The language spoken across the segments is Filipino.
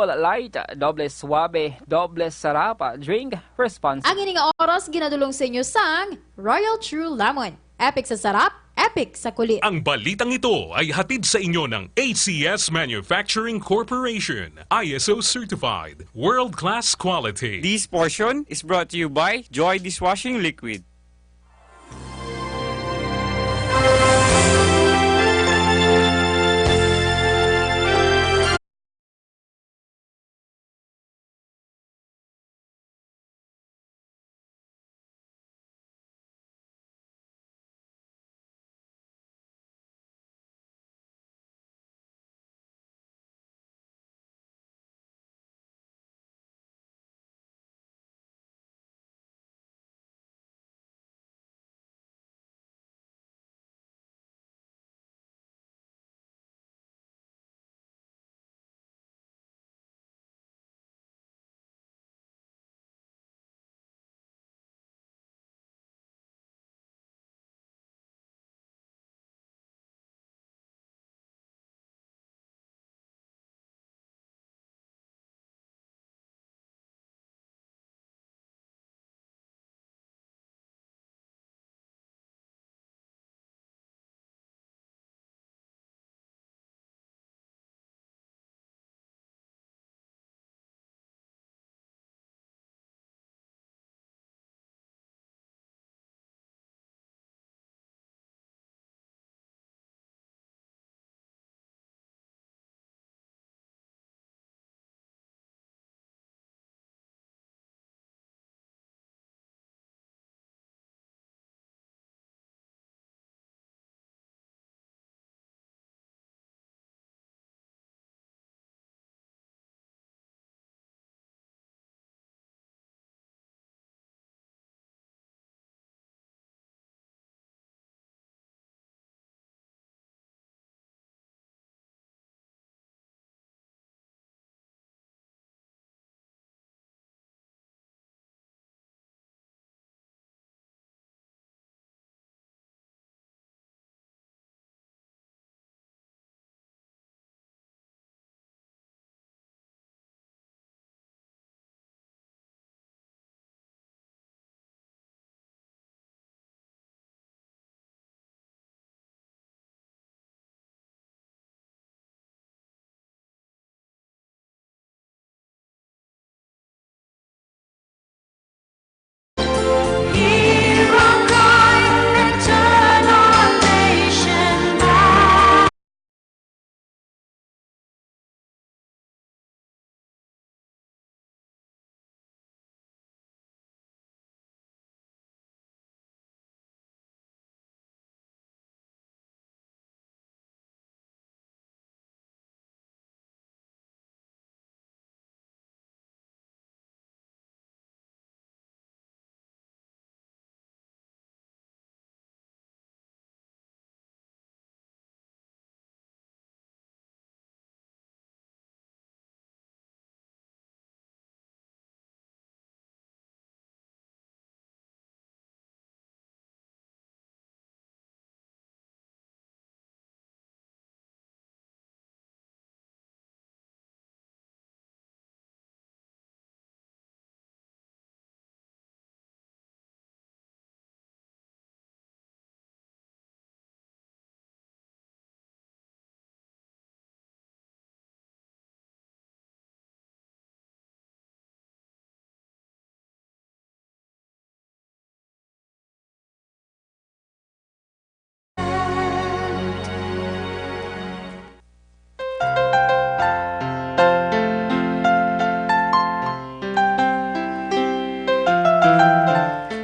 double light, doble suabe, doble sarap. Drink responsibly. Ang ining oras ginadulong sa inyo sang Royal True Lemon. Epic sa sarap, epic sa kulit. Ang balitang ito ay hatid sa inyo ng ACS Manufacturing Corporation. ISO certified, world-class quality. This portion is brought to you by Joy Dishwashing Liquid.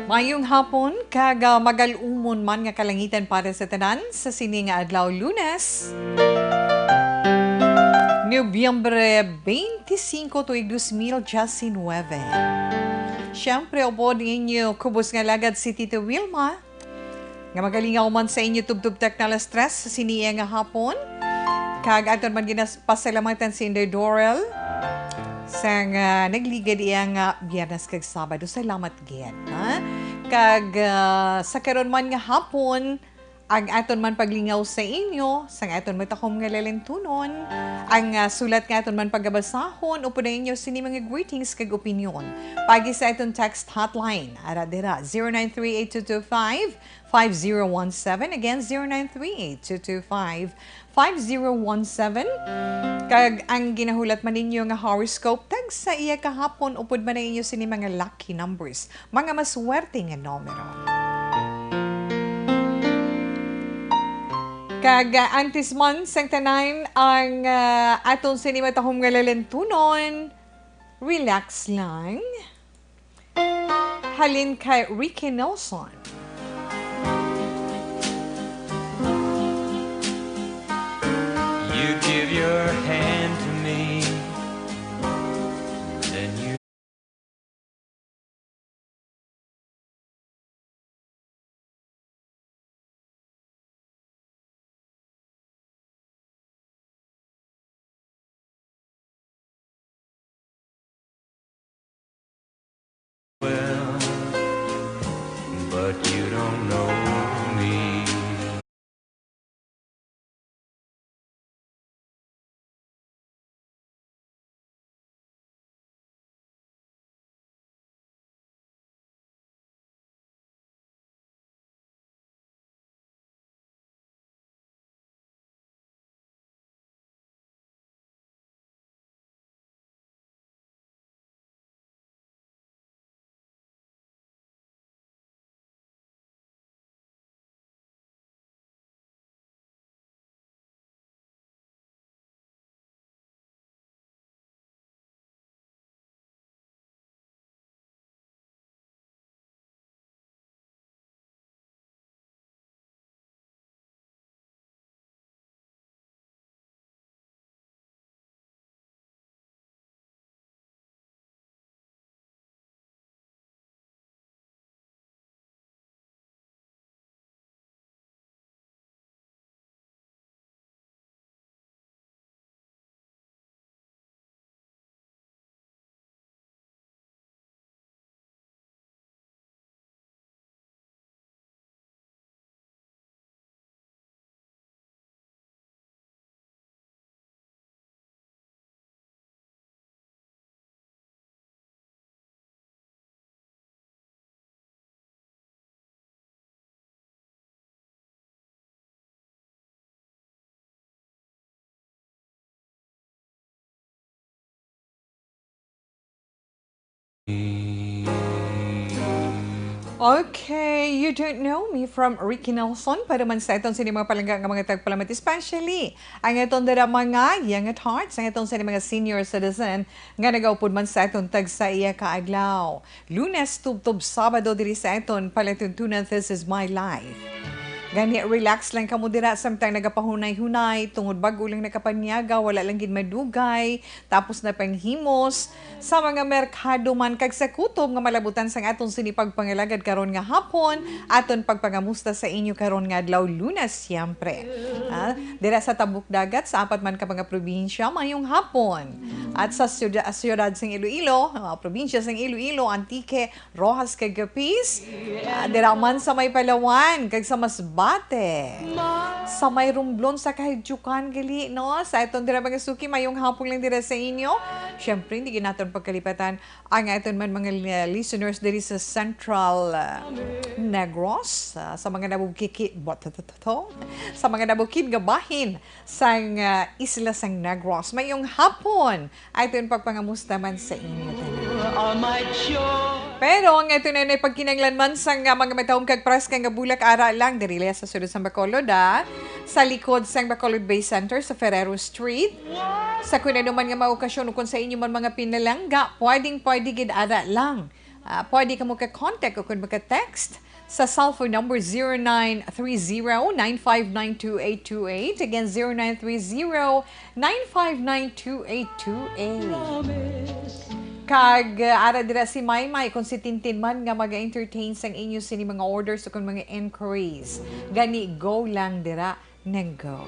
Mayong hapon, kag magalumon man nga kalangitan para sa tanan sa sini nga adlaw Lunes. Nobyembre 25 tuig 2019. Siyempre, opo ninyo kubos nga lagad si Tito Wilma. Nga magalingaw man sa inyo tubtub-tak na stress sa siniya nga hapon. Kag aton man ginapasalamatan si Inday Dorel. Sa nga nagligad iya nga Biyernes kag Sabado. Salamat gid, ha? Kag sa karon man nga hapon, ang aton man paglingaw sa inyo, sang aton matakom nga lalentunon, ang sulat nga aton man pagabasahon, upo na inyo sini mga greetings kag opinion. Pagi sa aton text hotline, ara dira 0938-225-5017. Again, 0938-225-5017. Kag ang ginahulat man ninyo nga horoscope, tag sa iya kahapon, upod man na inyo sini mga lucky numbers, mga maswerte nga numero. Kag antes man sang tanan ang aton sinimatahom nga lalentunon, relax lang. Halin kay Ricky Nelson. You give your hand to me, then you well, but you don't know me. Okay, You Don't Know Me from Ricky Nelson. Para man sa itong sini mga palangga nga mga tagpalamat, especially ang itong dara mga young at hearts, ang itong sini mga senior citizen nga nagaupod man sa itong tag sa iya kaadlaw. Lunes, tubtob, Sabado diri sa itong palatuntunan, This Is My Life. Gani, relax lang ka mo dira, samtang nagapahunay-hunay, tungod bago lang nakapanyaga, wala lang gid madugay, tapos na panghimos, sa mga merkado man, kag sa kutob nga malabutan sang aton sinipag pangalagad karon nga hapon, aton pagpangamusta sa inyo karon nga adlaw Lunes, siyempre. Dira sa tabuk dagat, sa apat man ka mga probinsya, mayong hapon. At sa siyudad sang Iloilo, probinsya sang Iloilo, Antique, Rojas, kag Capiz, dira man sa may Palawan, kag sa Masbate, sa may Romblon, sa Kahigjukan, gali, no? Sa itong dira mga suki, mayong hapon lang dira sa inyo. Siyempre, hindi natin pagkalipatan ang aton man mga listeners diri sa Central Negros, sa mga nabukikid, sa mga nabukid nga bahin sang isla sang Negros. Mayong hapon, aton pagpangamusta man sa inyo. Pero ang ito na pagkinanglan man sang mga matahong kag pres kang bulak ara lang diri sa sulod sa Bacolod, sa likod sang Bacolod Bay Center sa Ferrero Street. Sa kung ano man nga maokasyon kung sa inyo man mga pinalangga, pwede gid ara lang. Pwede ka mo ka-contact o kung maka-text sa cellphone number 0930-959-2828. Again, 0930-959-2828. Kag ara dira si Maymay kung si Tintin man nga maga-entertain sang inyo sini mga orders o kung mga inquiries. Gani, go lang dira nang go.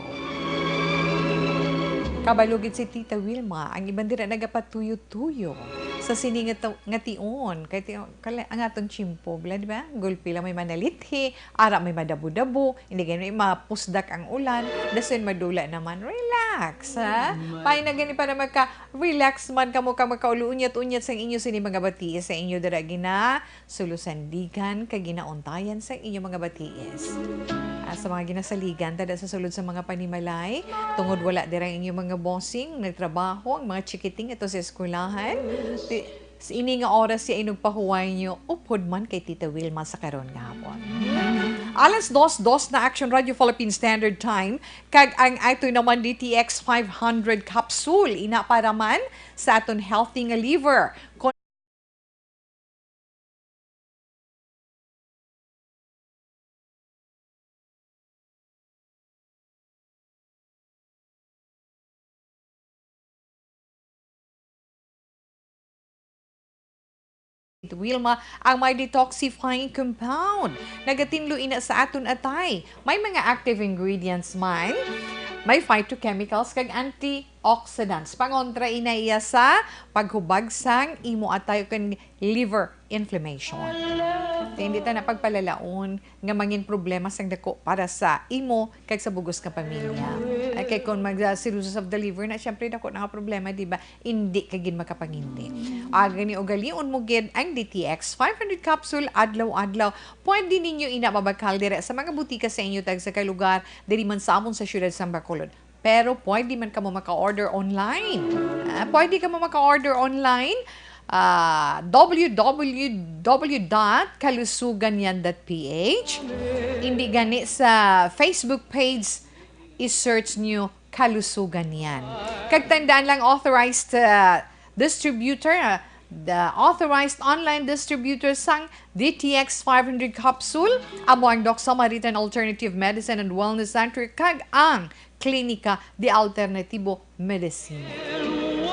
Kabalugid si Tita Wilma, ang iban dira nagapatuyo-tuyo. sa sini nga tion. Kaya ang atong chimpo, di ba? Gulpi lang may manalithi, ara may madabu-dabu, hindi ganyan may mapusdak ang ulan, dasun madula naman. Relax, ha? Pahay na gani para magka-relax man ka mo ka makaulo-unyat-unyat sa inyo sini mga batiis sa inyo daragi na sulusandigan kaginauntayan sa inyo mga batiis. Sa mga ginasaligan, tada sa sulod sa mga panimalay, tungod wala dirang inyong mga bossing, nagtrabaho, ang mga chikiting ito sa eskwelahan. Sa ini nga oras siya inugpahuway nyo, upod man kay Tita Wilma sa karon nga hapon. Alas 2:02 na Action Radio Philippine Standard Time, kag ang ito naman DTX 500 capsule, ina para man sa aton healthy nga liver. Wilma, ang may detoxifying compound. Nagatinlo ina sa aton atay. May mga active ingredients man. May phytochemicals kag antioxidants. Pangontra ina iya sa paghubag sang imo atay kag liver inflammation. Hindi ta na pagpalalaon nga mangin problema sang dako para sa imo kag sa bugos ka pamilya. Ay kay kon mag-cirrhosis of the liver na syempre dako na nga problema, di ba? Hindi kagin makapangindi. Gani o galion mo gid ang DTX 500 capsule adlaw-adlaw. Pwede ninyo inababakal dire sa mga butika sa inyo tag sa kay lugar diri man sa amon sa syudad sa Bacolod. Pero pwede man ka mo maka-order online. Pwede ka mo maka-order online. www.kalusuganyan.ph. Hindi gani sa Facebook page i-search nyo Kalusugan Yan. Kagtandaan lang authorized distributor, the authorized online distributor sang DTX 500 capsule, amo ang Doc Samaritan Alternative Medicine and Wellness Center kag ang Klinika de Alternativo Medicina.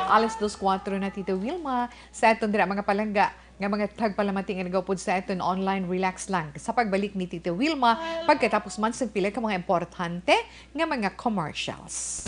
Alas 2:04 na Tita Wilma sa aton dira mga palangga nga mga tagpalamating nga nagawpod sa aton online relax lang sa pagbalik ni Tita Wilma pagkatapos man sa pila ka mga importante nga mga commercials.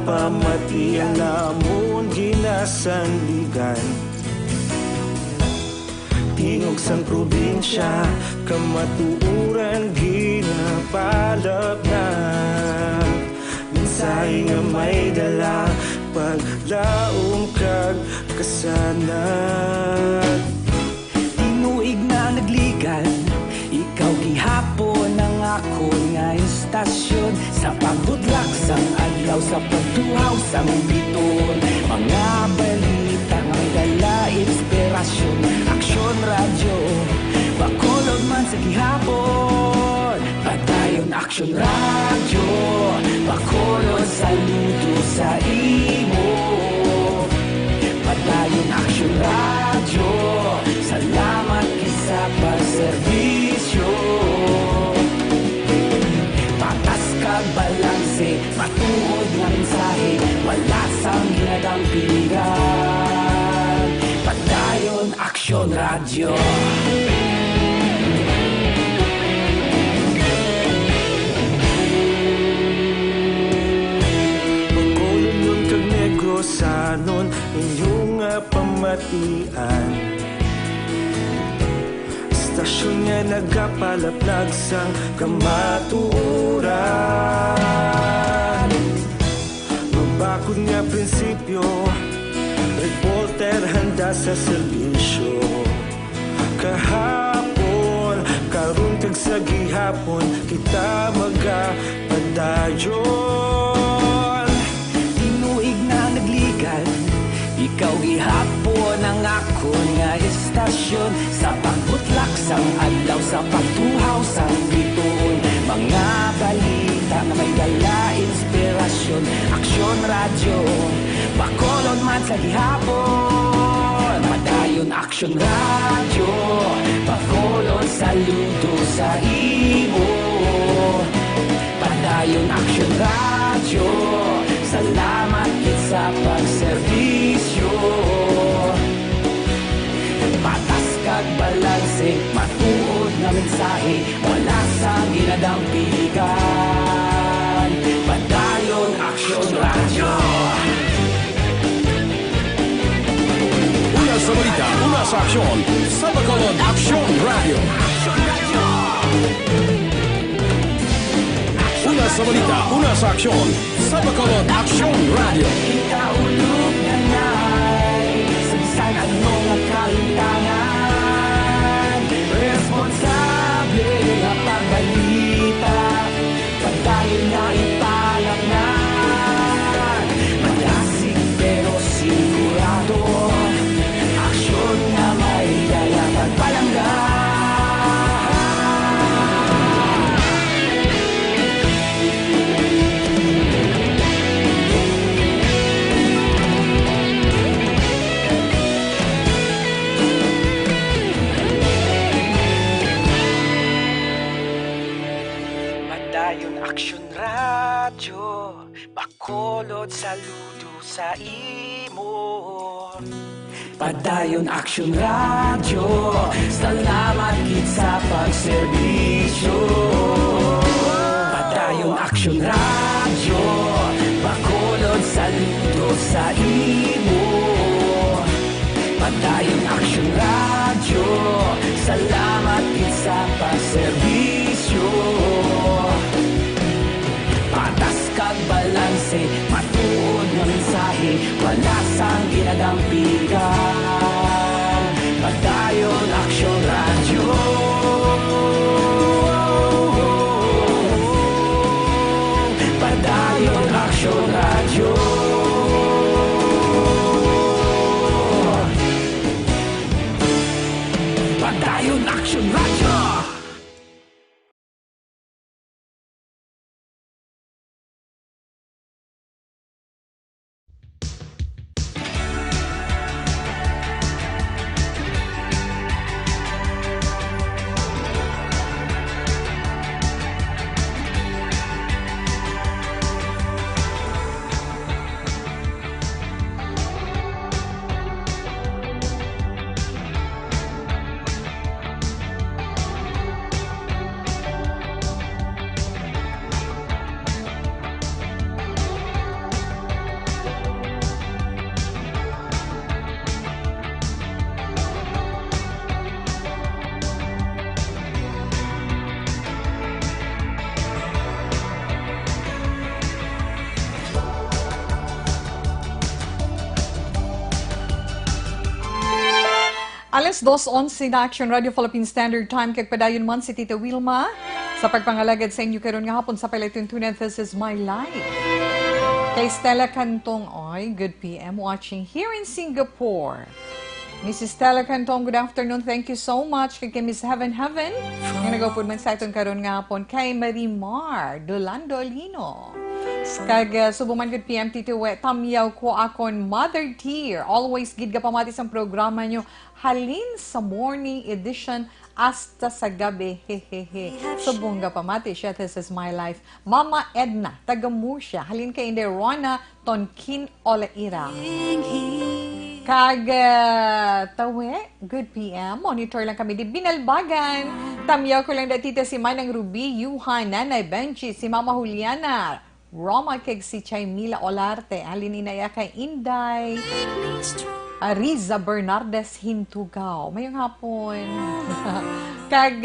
Pamati ang namon ginasandigan. Tingog sang probinsya kamatuuran ginapalap na. Minsay nga may dala paglaom kag kasanat. Tinuig na nagligan, ikaw gihapon ang ako nga istasyon. Sa pagbudlak sang adlaw, sa pagtuhaw sang biton. Mga balita ang dala inspirasyon, aksyon Action Radio, Bacolod saludo sa imo. Padayon Action Radio, salamat kisa pagserbisyo. Patas kag balanse, matuod nga mensahe, wala sang ginadampigan. Padayon Action Radio. Sanon inyong pamatian Stasyon nga nagapalaplag sang kamatuuran Mabakod nga prinsipyo Reporter handa sa serbisyo Kahapon, karun kag sa gihapon Kita magapadayon Tinuig na nagligan Ikaw gihapon ang ako nga estasyon Sa pagbutlak sang adlaw Sa pagtuhaw sang bituon Mga balita na may dala inspirasyon Aksyon radyo Bacolod man sa gihapon Madayon Aksyon radyo Bacolod saludo sa imo Padayon Aksyon radyo Salamat kit sa pagserbisyo Patas kag balanse Matuod na mensahe Wala sa ginadampigan Padayon Action Radio Una sa balita, una sa aksyon Sa Bacolod Action Radio. Una sa balita, una sa aksyon Sa Bacolod Action Radio. Ikaulog na na'y Sabisan ang mga kalintangan Responsable na pagbalita Pagdayon na ipalaknan Malasig pero sigurado Aksyon na may dala pagpalanggan Padayon Action Radio Bacolod saludo sa imo Padayon Action Radio Salamat kit sa pagserbisyo Padayon Action Radio Bacolod saludo sa imo Padayon Action Radio Salamat kit sa pagserbisyo Patas kag balanse Matuod nga mensahe Wala sang ginadampigan Padayon Action Radio Padayon Action Radio Padayon Action Radio. Alas 2:11 na Action Radio Philippine Standard Time kag padayon man si Tita Wilma sa pagpangalagad sa inyo karon nga hapon sa palatuntunan. This is my life. Kay Stella Cantong, good PM watching here in Singapore. Mrs. Stella Cantong, good afternoon. Thank you so much. Kay Miss Heaven Heaven. Nga nag-upod man sa itong karon nga hapon. Kay Marimar Dolando Lino. Kag subuman gud PMT tuwe, tamyaw ko akon Mother Dear. Always gid ka pamati sa programa nyo. Halin sa morning edition hasta sa gabi. Hehehe. Subong ka pamati siya. This is my life. Mama Edna, taga Murcia. Halin kay Inde Rona Tonkin Olaira. Kag tawe, good PM. Monitor lang kami di Binalbagan. Tamyaw ko lang datita si Manang Ruby, Yuhan, Nanay Benchi, si Mama Juliana, Roma keg si Chay Mila Olarte, halin inaya kay Inday, Riza Bernardes Hintugao. Mayong hapon. Kag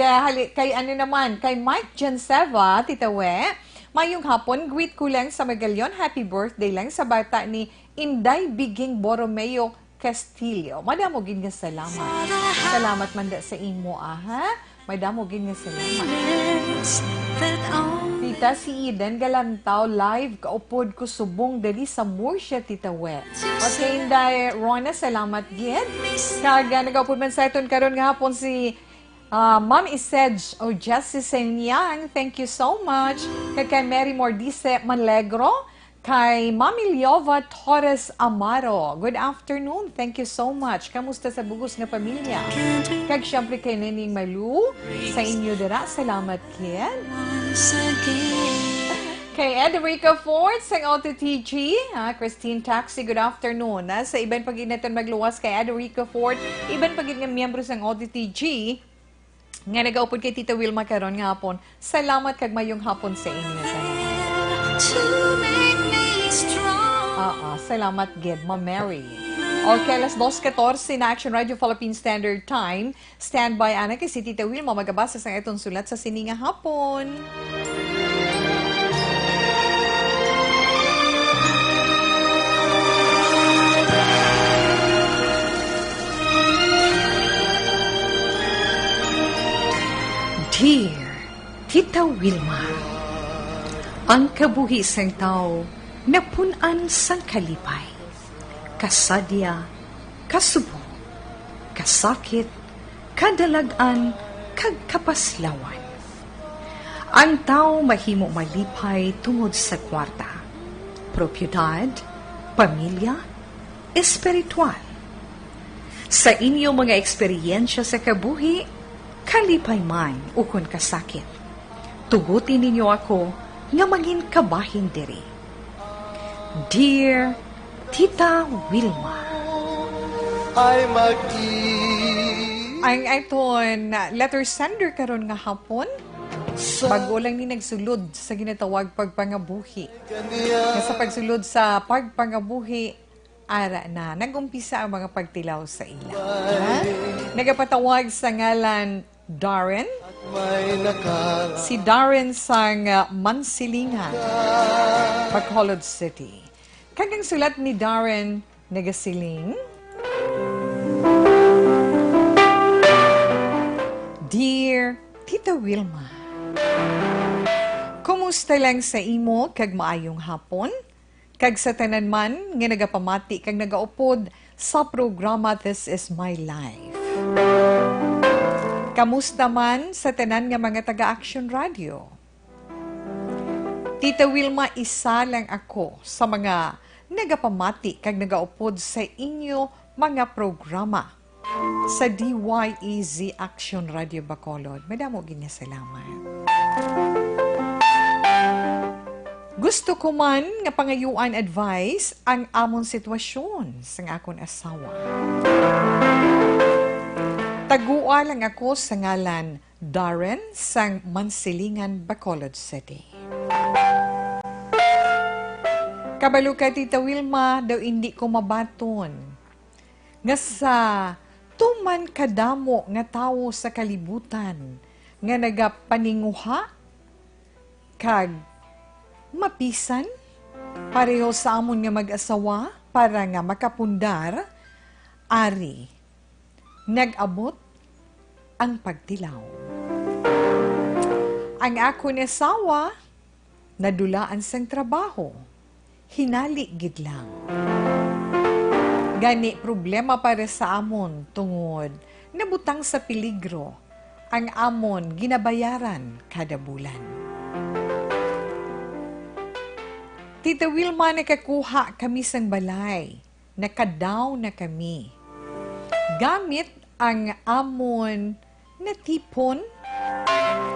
kay ano naman, kay Mike Janseva, titawe. Mayong hapon, greet ko lang sa Magallaon. Happy birthday lang sa bata ni Inday Biging Borromeo Castillo. Madamo gid nga salamat. Salamat man da sa imo ha. Madamo gid nga salamat. Tita si Eden Galantaw live kaupod ko subong dali sa Murcia Tita We. Okay, Inday Rona, salamat gid. Kag nagaupod man sa iton karon nga hapon si Ma'am Isedge o Jessie Senyang. Thank you so much. Kay Mary Mordice Manlegro. Kay Mami Liova Torres Amaro. Good afternoon. Thank you so much. Kamusta sa bugos nga pamilya? Kag syempre kay Nening Malu. Sa inyo dira. Salamat kid. Kay Edrica Ford sa OTTG. Christine Taxi, good afternoon. Sa iban pagid natin magluwas kay Edrica Ford. Iban pagid nga miyembro sa OTTG. Nga nag-aupod kay Tita Wilma karon nga hapon. Salamat kag mayong hapon sa inyo. Salamat gid, Ma Mary. Okay, alas 2:14 na Action Radio Philippine Standard Time. Stand by, ana, kay si Tita Wilma magabasa sa itong sulat sa sininga hapon. Dear Tita Wilma, ang kabuhi sang tao napunan sang kalipay, kasadya, kasubo, kasakit, kadalagan, kag kapaslawan. Ang tao mahimo malipay tungod sa kwarta, propiedad, pamilya, espiritual. Sa inyo mga eksperyensya sa kabuhi, kalipay man ukon kasakit, tugutin ninyo ako nga maging kabahin diri. Dear Tita Wilma, ang iton letter sender karon nga hapon, bago lang ni nagsulod sa ginatawag pagpangabuhi. Sa pagsulod sa pagpangabuhi, ara na nagumpisa ang mga pagtilaw sa ila. Nagapatawag sa ngalan Darren. Si Darren sang Mansilingan, Bacolod City. Kagang sulat ni Darren nagasiling, Dear Tita Wilma, kumusta lang sa imo kag maayong hapon? Kag sa tanan man nga nagapamati kag nagaupod sa programa This is My Life. Kamusta man sa tanan nga mga taga-Action Radio? Tita Wilma, isa lang ako sa mga nagapamati kag nagaupod sa inyo mga programa sa DYEZ Action Radio Bacolod. Madamo ginya salamat. Gusto ko man nga pangayuan advice ang among sitwasyon sa akong asawa. Tagua lang ako sa ngalan Darren sang Mansilingan, Bacolod City. Kabalo ka, Tita Wilma, daw hindi ko mabaton. Nga sa tuman kadamo nga tawo sa kalibutan, nga nagapaninguha, kag mapisan, pareho sa amon nga mag-asawa, para nga makapundar, ari, nag-abot ang pagtilaw. Ang ako ni asawa, nadulaan sang trabaho, hinali gid lang. Gani problema para sa amon tungod nabutang sa peligro ang amon ginabayaran kada bulan. Tita Wilma, nakakuha kami sang balay. Nakadaw na kami. Gamit ang amon na tipon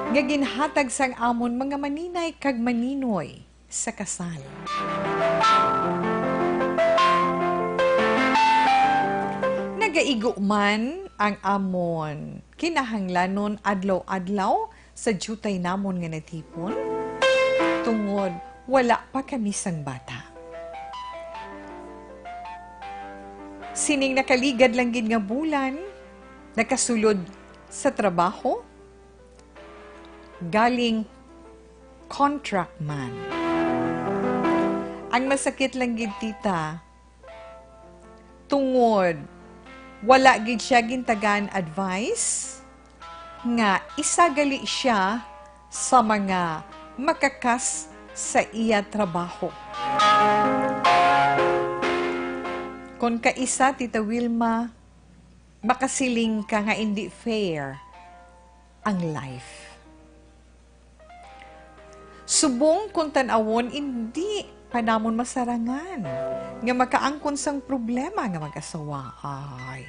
nga ginhatag sang amon mga maninay kag maninoy sa kasal. Nagaigo man ang amon kinahanglanon adlaw-adlaw sa jutay namon nga natipon tungod wala pa kami sang bata. Sining nakaligad lang gid nga bulan, nakasulod sa trabaho, galing contract man. Ang masakit lang gid tita, tungod wala gid siya gintagaan advice nga isagali siya sa mga makakas sa iya trabaho. Kung kaisa, Tita Wilma, makasiling ka nga hindi fair ang life. Subong kung tanawon, hindi panamon masarangan nga makaangkon sang problema nga mag-asawa. Ay,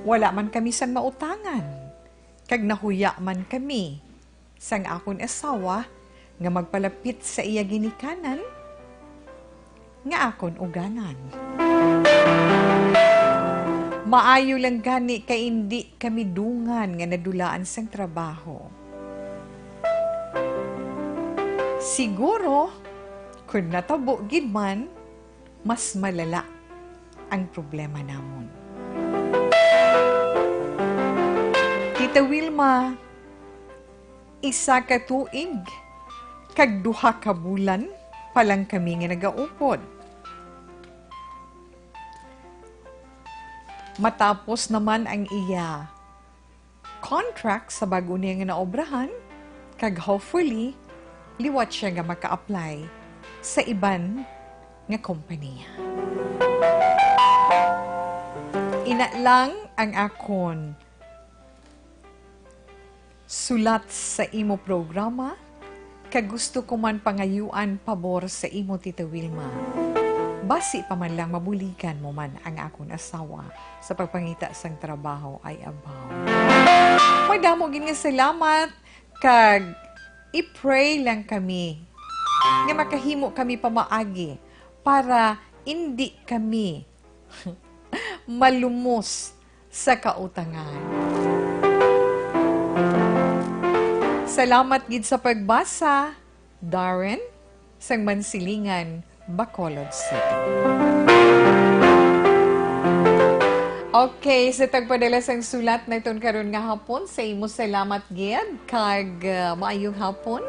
wala man kami sang mautangan, kag nahuya man kami sang akon asawa nga magpalapit sa iya ginikanan nga akon uganan. Maayo lang gani kay hindi kami dungan nga nadulaan sang trabaho. Siguro, kung natabo gid man, mas malala ang problema namon. Tita Wilma, isa ka tuig, kag duha ka bulan palang kami nga nagaupod. Matapos naman ang iya contract sa bago niya nga naobrahan, kag hopefully, liwat siya nga maka-apply sa iban nga kompanya. Ina lang ang akon sulat sa imo programa, kag gusto ko man pangayuan pabor sa imo, Tita Wilma. Basi pa man lang mabulikan mo man ang akong asawa sa pagpangita sang trabaho ay abaw. Madamo gid nga salamat, kag i-pray lang kami nga makahimo kami pamaagi para hindi kami malumos sa kautangan. Salamat gid sa pagbasa, Darren, sang Mansilingan, Bacolod City. Okay, sa tagpadala sang sulat na iton karon nga hapon, sa imo salamat gid kag maayong hapon.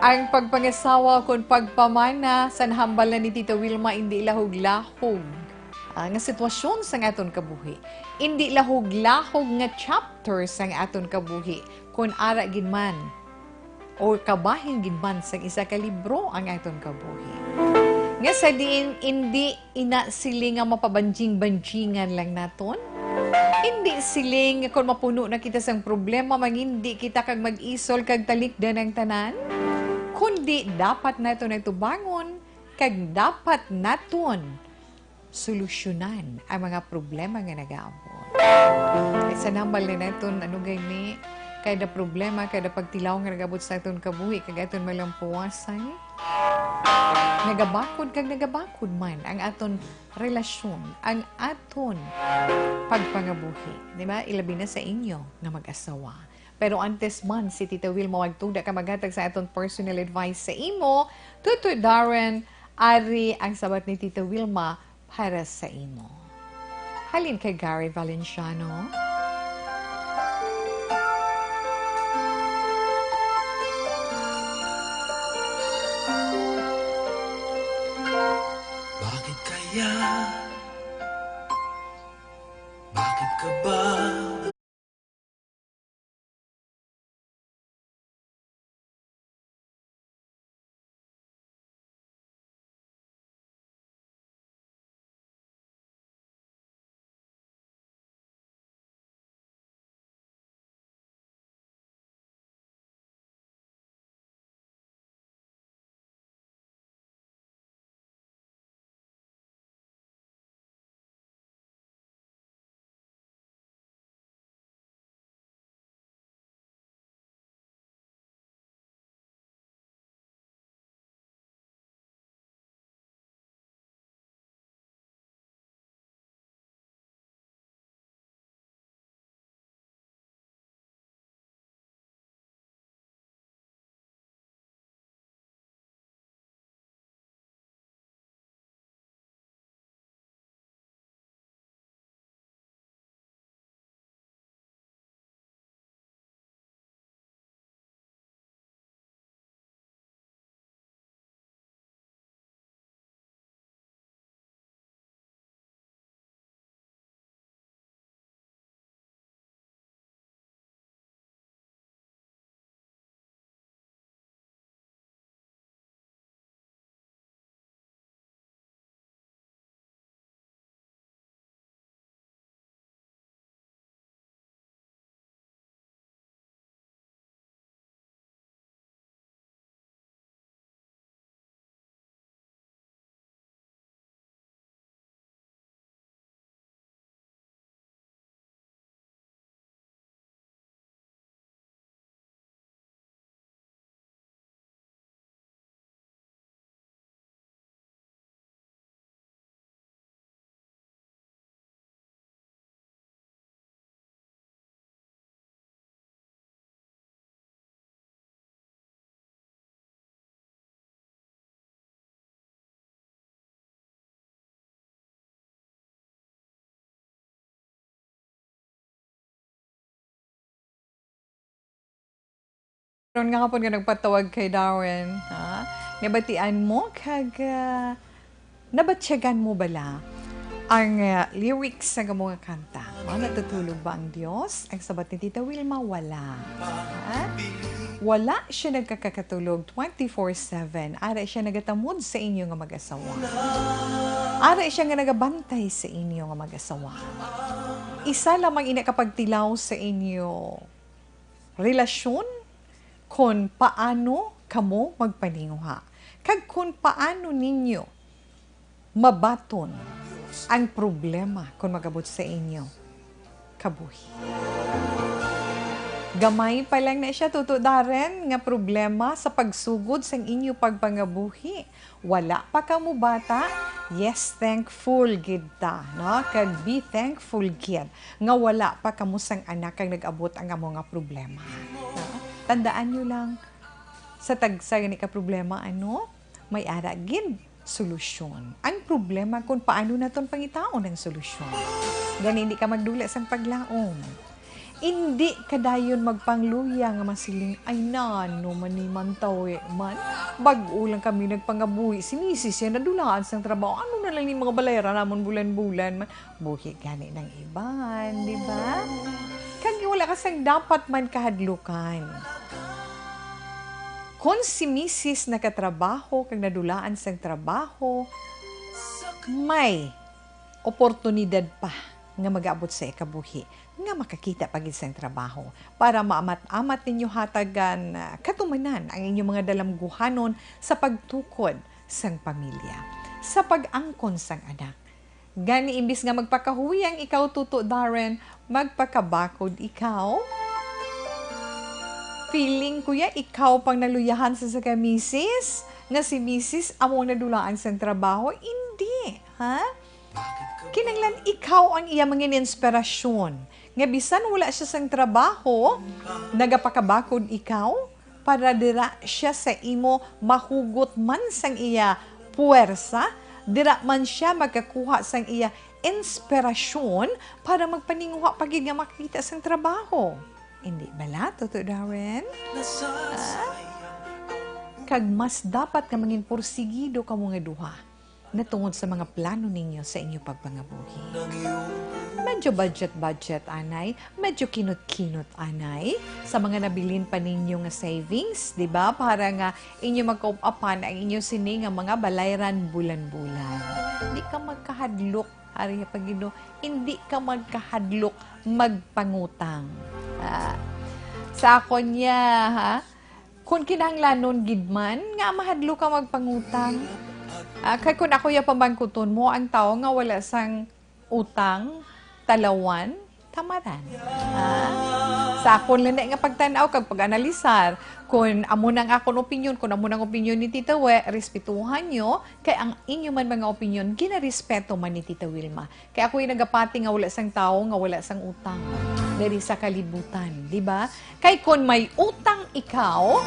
Ang pagpangasawa kung pagpamana sa nahambalan ni Tita Wilma hindi lahog-lahog nga sitwasyon sa aton kabuhi. Hindi lahog-lahog nga chapter sa aton kabuhi kung ara gid man o kabahin gid man sa isa ka libro ang aton kabuhi. Nga sa diin hindi ina siling nga mapabanjing-banjingan lang naton. Hindi siling kung mapuno na kita sang problema mangindi kita kag mag-isol kag talikdan ang tanan. Kundi dapat naton itubangon kag dapat naton solusyonan ang mga problema nga nag-aabot. Sa nambal ni naton ano gayni kada problema, kada pagtilaw nga nagabot sa aton kabuhi, kag aton malampuwasan, nagabakod kag nagabakod man ang aton relasyon, ang aton pagpangabuhi. Di ba? Ilabi na sa inyo nga mag-asawa. Pero antes man, si Tita Wilma magtugda ka maghatag sa aton personal advice sa imo, Tutoy Darren, ari ang sabat ni Tita Wilma para sa imo. Halin kay Gary Valenciano. Bakit kaya? Bakit ka ba Ron nga hapon nga nagpatawag kay Darren, ha? Nabatian mo kag nabatsyagan mo bala ang lyrics sa mga kanta. Natutulog ba ang Diyos? Ang sabat ni Tita Wilma, wala. Ha? Wala siya nagkakatulog 24/7. Ara siya nagatamod sa inyo nga mag-asawa. Ara siya nga nagabantay sa inyo nga mag-asawa. Isa lamang ina kapag tilaw sa inyo relasyon kung paano kamo magpaninguha. Kag kung paano ninyo mabaton ang problema kung magabot sa inyo kabuhi. Gamay pa lang na siya, Tuto Darren, nga problema sa pagsugod sa inyo pagpangabuhi. Wala pa ka mo bata? Yes, thankful gid ta, no? Kag be thankful gid nga wala pa ka mo sang anak kag nag-abot ang amo nga problema. No? Tandaan nyo lang, sa tagsa ni ka problema, may ara gid solusyon. Ang problema kung paano naton pangitaon ang solusyon. Gani hindi ka magdula sang paglaom. Hindi kadayon magpangluya nga masiling ay nano manimantaw man. Bag-o lang kami nagpangabuhi. Si Mrs. yan nadulaan sang trabaho. Ano na lang yung mga balayra namon bulan-bulan man. Buhi gani ng iban, di ba? Kagi wala ka sang dapat man kahadlukan. Kung si Mrs. nakatrabaho, kag nadulaan sang trabaho, may oportunidad pa nga mag-abot sa ikabuhi, nga makakita pagid sang trabaho para maamat-amat ninyo hatagan katumanan ang inyong mga dalamguhanon sa pagtukod sang pamilya, sa pag-angkon sang anak. Gani imbis nga magpakahuyang ikaw, Tuto Darren, magpakabakod ikaw. Feeling ko ya, ikaw pang naluyahan sa misis, nga si misis among nadulaan sa trabaho. Hindi, ha? Kinanglan ikaw ang iya mga inspirasyon. Nga bisan wala siya sa trabaho, nagapakabakod ikaw, para dira siya sa imo mahugot man sang iya puwersa, dira man siya magkakuha sang iya inspirasyon para magpaninguha pagid nga makita sang trabaho. Hindi bala, Tuto Darren? Kag mas dapat ka mangin porsigido ka mga duha na tungod sa mga plano ninyo sa inyo pagpangabuhi. Medyo budget, anay. Medyo kinot-kinot, anay. Sa mga nabilin pa ninyo nga savings, di ba? Para nga inyo magkaupapan ang inyo sini nga mga balayran bulan-bulan. Hindi ka magkahadlok, Ari Pagino, hindi ka magkahadlok magpangutang. Sa akon niya, ha? Kung kinahanglanon gidman, nga mahadlo ka magpangutang. Kaya kung ako yung pamangkuton mo, ang tao nga wala sang utang, talawan, tamaran. Sa akon lang nga pagtanaw, kag pag-analisar, kung amo nang akon opinion, kung amo nang opinion ni Tita We, respetuhan nyo, kay ang inyo man mga opinion, ginarespeto man ni Tita Wilma. Kaya ako yung nagapati nga wala sang tao, nga wala sang utang. Dari sa kalibutan, di ba? Kay kung may utang ikaw,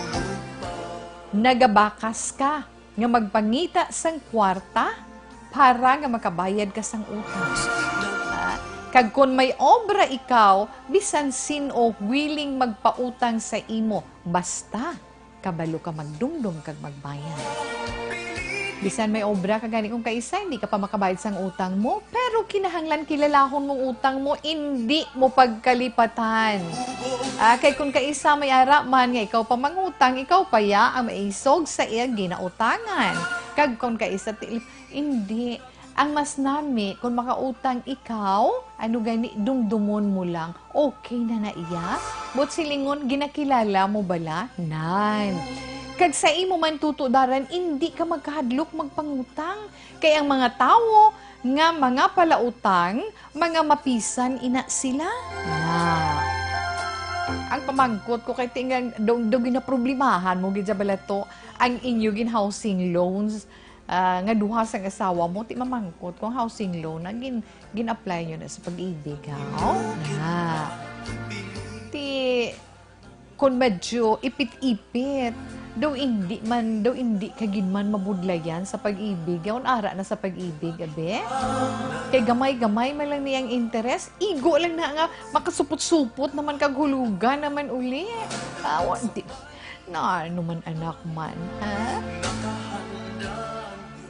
nagabakas ka, nga magpangita sang kwarta, para nga makabayad ka sang utang. Kag kung may obra ikaw, bisan sino willing magpautang sa imo, basta kabalo ka magdumdum kag magbayad. Bisan may obra ka gani kung kaisa, hindi ka pa makabayad sang utang mo, pero kinahanglan kilalahon mong utang mo, hindi mo pagkalipatan. Kay kung kaisa may ara man nga ikaw pa mangutang, ikaw pa ya ang maisog sa iya ginautangan. Kag kung kaisa hindi. Ang mas nami, kung makautang ikaw, gani, dumdumon mo lang, okay na iya. But silingon, ginakilala mo bala? Nan. Kag sa imo man, Tuto Darren, hindi ka magkahadlok magpangutang. Kaya ang mga tao, nga mga palautang, mga mapisan ina sila. Ang pamangkot ko kay tingang dogin na problemahan mo, gid sa balato, ang inyo gin housing loans, nga duha sang asawa mo, ti mamangkot kung housing loan na gin-apply nyo na sa pag-ibig, ha? Ti, kung medyo ipit-ipit, daw hindi kagin man mabudlayan sa pag-ibig, yawn ara na sa pag-ibig, abe? Kay gamay-gamay man lang niyang interest, igo lang na nga, makasupot-supot naman kaghulugan naman uli. Na, ano man anak man, ha?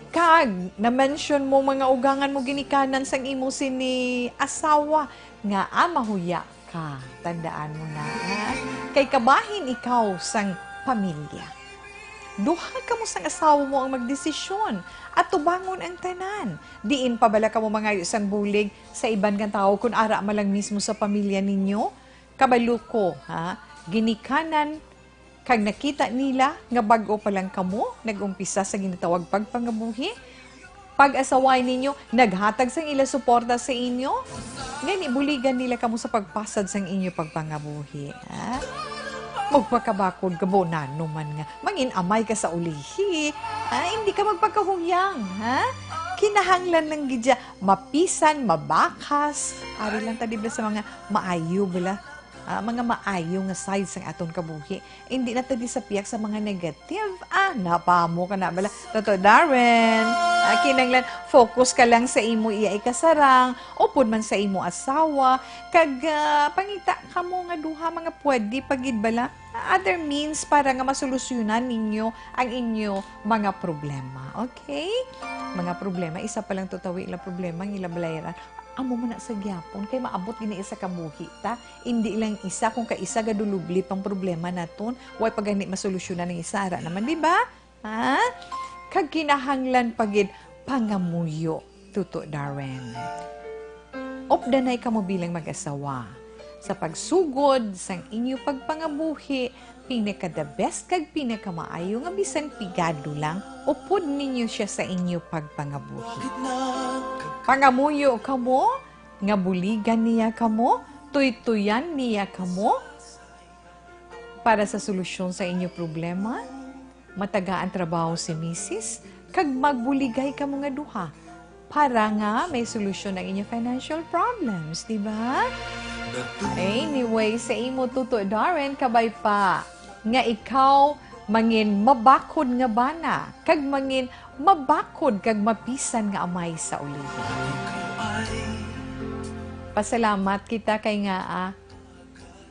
Kag, na-mention mo mga ugangan mo ginikanan sang imo sini asawa nga mahuya ka. Tandaan mo na, ha? Kay kabahin ikaw sang pamilya. Duha ka mo sang asawa mo ang magdesisyon at tubangon ang tanan. Diin pabala ka mo mga sang bulig sa iban kang tao kung ara malang mismo sa pamilya ninyo. Kabalo ko, ha? Ginikanan kag nakita nila nga bag-o pa lang kamo, nag-umpisa sa ginatawag pagpangabuhi. Pag-asaway ninyo, naghatag sang ila suporta sa inyo. Ngani, buligan nila kamo sa pagpasad sang inyo pagpangabuhi. Ha? Magpakabakod ka bo na naman nga. Mangin amay ka sa ulihi. Ha? Hindi ka magpakahuyang. Ha? Kinahanglan ng gidya, mapisan, mabakas. Ari lang tadibla sa mga maayo bala. Mga maayo nga sides ng aton kabuhi. Hindi na tadi sa piyak sa mga negative. Napamo ka na bala. Toto, Darren. Kinanglan, focus ka lang sa imo iya ikasarang. Upod man sa imo asawa. Kag pangita ka mo nga duha mga pwede pagid bala. Other means para nga masolusyonan ninyo ang inyo mga problema. Okay? Mga problema. Isa pa lang tutawi ilang problema. Ang ilang balayaran. Amo mo na sa gyapon kay maabot gini isa ka buhi ta. Hindi lang isa kung kaisa gadulubli pang problema naton. Way pagani masolusyonan ng isa ara naman, di ba? Ha? Kag kinahanglan pagid pangamuyo, Tuto Darren. Opdanay ka mo bilang mag-asawa. Sa pagsugod sang inyo pagpangabuhi, pinaka the best kag pinaka maayo nga bisan pigado lang, upod ninyo siya sa inyo pagpangabuhi. Pangamuyo ka mo, nga buligan niya ka mo, tuytuyan niya ka mo, para sa solusyon sa inyo problema, matagaan trabaho si misis, kag magbuligay ka mo nga duha, para nga may solusyon ang inyo financial problems, di ba? Anyway, sa imo Tuto Darren, kabay pa, nga ikaw mangin mabakod nga bana, kag mangin mabakod kag mapisan nga amay sa ulihi. Pasalamat kita kay nga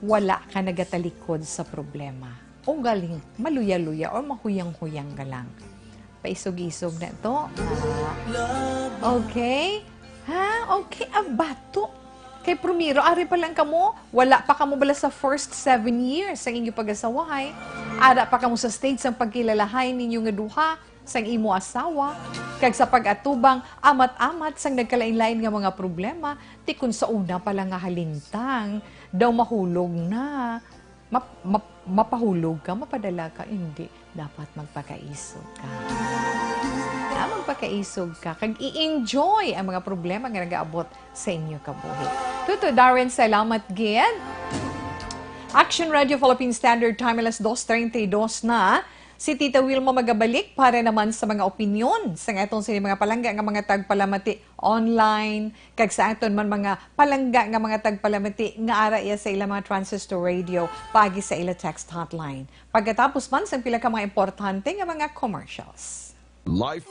wala ka nagatalikod sa problema. O galing maluya-luya o mahuyang-huyang ka lang. Paisog-isog na to. Okay? Ha? Okay, abato. Kay Primero, ari pa lang kamo, wala pa kamo bala sa first 7 years sa inyo pag-asawahay. Ara pa kamo sa stage sang pagkilalahay ninyo nga duha sang imo asawa. Kag sa pag-atubang, amat-amat sang nagkalain-lain nga mga problema, ti kun sa una pa lang nga halintang, daw mahulog na. Mapahulog ka, mapadala ka, hindi. Dapat magpakaisog ka. Magpakaisog ka, kag i-enjoy ang mga problema nga nag-aabot sa inyo kabuhi. Tuto Darren, salamat gid. Action Radio Philippine Standard Time, alas 2:32 na. Si Tita Wilma magabalik para naman sa mga opinyon sa atong sa mga palangga nga mga tagpalamati online, kag sa aton man mga palangga nga mga tagpalamati nga ara iya sa ilang mga transistor radio pagi sa ila text hotline. Pagkatapos man sa pila ka mga importante nga mga commercials. Life.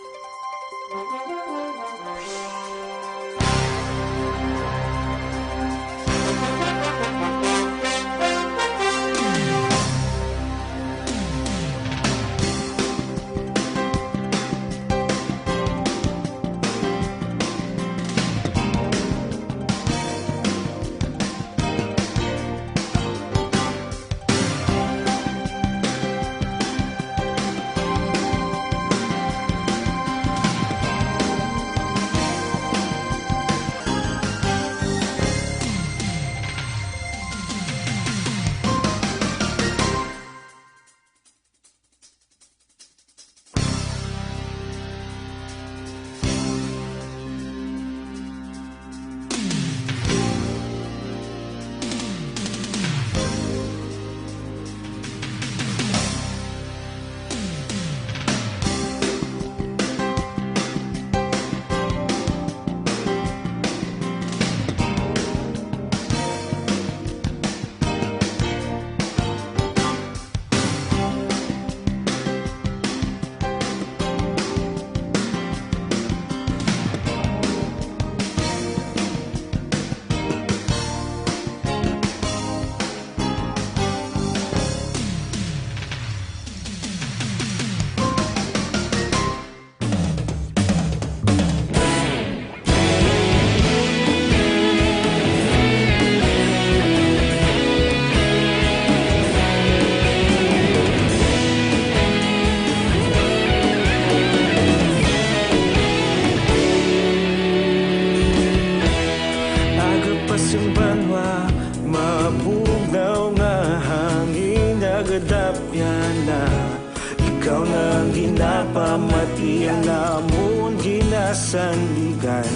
pamati ang namon ginasandigan.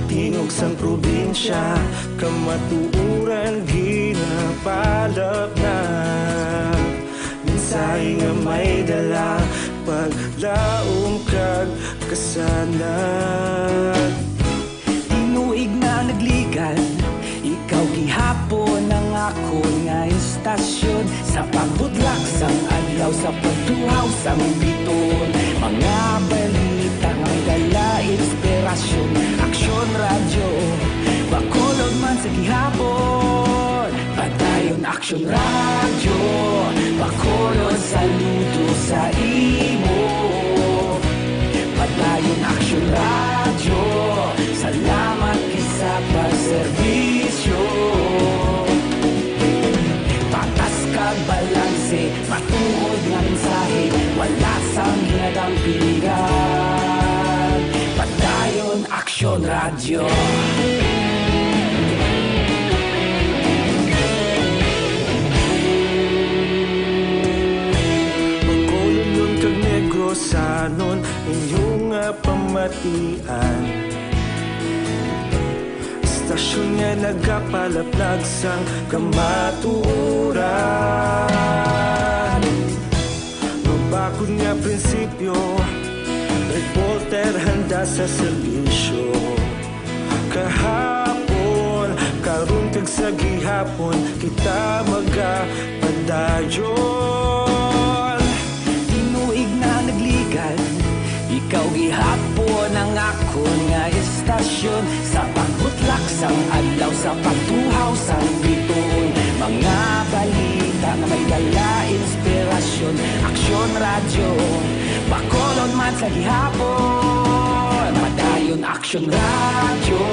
Tingog sang probinsya, kamatuuran ginapalap na. Minsay nga may dala, paglaom kag kasanag. Tinuig na nagligan, ikaw gihapon ang ako nga istasyon. Sa pagbudlak sang adlaw, sa pagtuhaw sang biton. Mga balita nga may dala, inspirasyon. Aksyon radyo, bakolod man sa gihapon. Padayon aksyon radyo, bakolod saludo sa imo. Padayon aksyon radyo, salamat kisa pagserbisyo. Patas kag balanse, matuod nga mensahe, wala sang hinadang piligan. Padayon aksyon radyo. Magkulunod kag negrosanon, inyong nga pamatian. Istasyon nga nagapalaplag sang kamatuuran. Mabakod nga prinsipyo, reporter handa sa serbisyo. Kahapon, karon kag sa gihapon, kita magapadayon. Tinuig na nagligan, ikaw gihapon ang ako nga istasyon. Sa pagbutlak sang adlaw, sa pagtuhaw sang biton. Mga balita na may dala, inspirasyon. Aksyon radyo, bakolod man sa gihapon. Padayon aksyon radyo,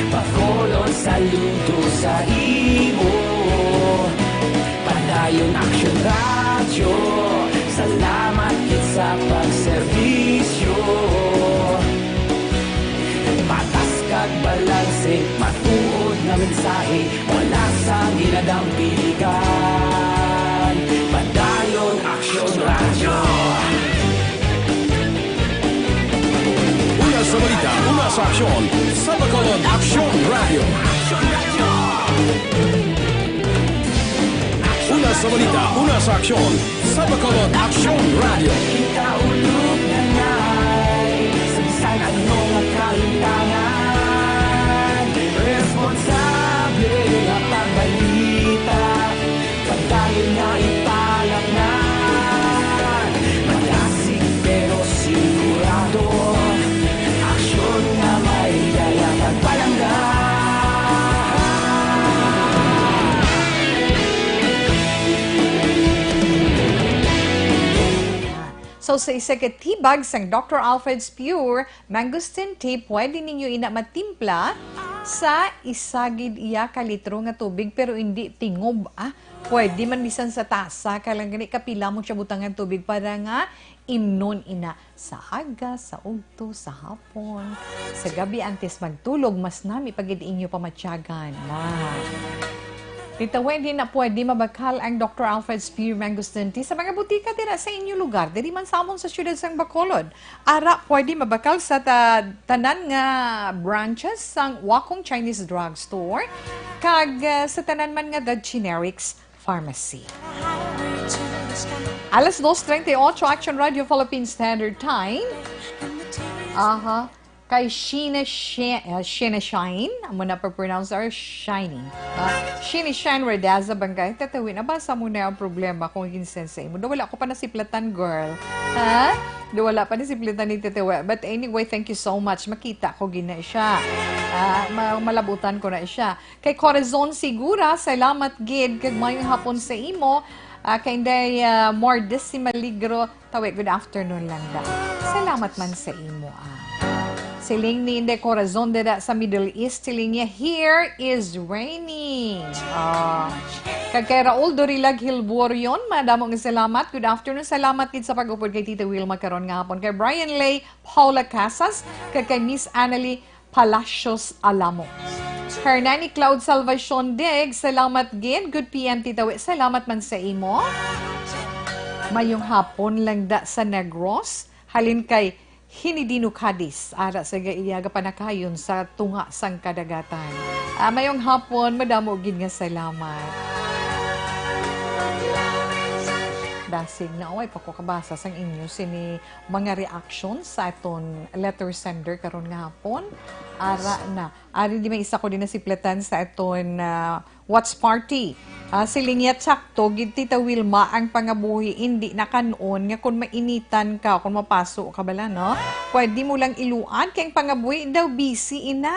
bakolod saludo sa imo. Padayon aksyon radyo, salamat kit sa pagserbisyo. Patas kag balanse, matuod nga mensahe, wala sang hinadang piligan. Padayon aksyon radyo. Una sa balita, una sa aksyon, sa Bacolod Aksyon Radio. Una sa balita, una sa aksyon, sa Bacolod Aksyon Radio. Kita ulog na ngay, sabisan ano nga kahintangan. Responsable nga pagbalita, pagdayon nga ipalak na. Malasig pero sigurado, aksyon nga may dalang pagpalangga. So sa isa katibag sang Dr. Alfred's Pure Mangosteen Tea, pwede ninyo ina matimpla sa isagid iya ka litro nga tubig pero hindi tingob. Pwede man bisan sa tasa, kalang gani kapila mo siya butangan tubig para nga imnon ina sa aga, sa ugto, sa hapon, sa gabi antes magtulog, mas nami pagid inyo pamatyagan. Tita Wendy, na pwede mabakal ang Dr. Alfred's Pure Mangosteen Tea sa mga butika tira sa inyong lugar. Dili man samon sa siyudad sang Bacolod. Ara, pwede mabakal sa tanan nga branches sang Wakong Chinese Drugstore kag sa tanan man nga The Generics Pharmacy. Alas 2:38, Action Radio Philippine Standard Time. Kay Sheena Shine, amo na pa-pronounce or Shining. Sheena Shine Redaza bangkay, tatawin, nabasa mo na ang problema kung ginsensay mo. Wala ko pa nasiplatan, girl. Ha? Wala pa nasiplatan ni Tatawa. But anyway, thank you so much. Makita ko gina siya. Malabutan ko na siya. Kay Corazon Sigura, salamat gid kag mayong hapon sa imo. Kay Inday Mordesimaligro, tawi, good afternoon lang da. Salamat man sa imo. Siling ni Inday Corazon dada sa Middle East, siling niya, here is raining. Kay Raul Dorilag Hilborion, madamong salamat. Good afternoon. Salamat din sa pag-upod kay Tita Wilma karon nga hapon. Kay Brian Lay Paula Casas, kay Miss Annalie Palacios Alamo. Hernani Cloud Salvacion Dig, salamat gin. Good PM, Tita Wi. Salamat man sa imo. Mayong hapon lang da sa Negros, halin kay Hinidino Cadiz, ara sa gaiyaga panakayon sa tunga sang kadagatan. Mayong hapon, madamo gid nga salamat. Dasig na away pakukabasa sang inyo sini mga reaction sa aton letter sender karon nga hapon. Ara na. Ari di may isa ko din na siplatan sa aton Watch Party. Silingyat sakto, gid Tita Wilma ang pangabuhi, hindi na kanon nga kung mainitan ka, kung mapaso ka bala, no? Pwede mo lang iluan, kaya ang pangabuhi daw busy ina.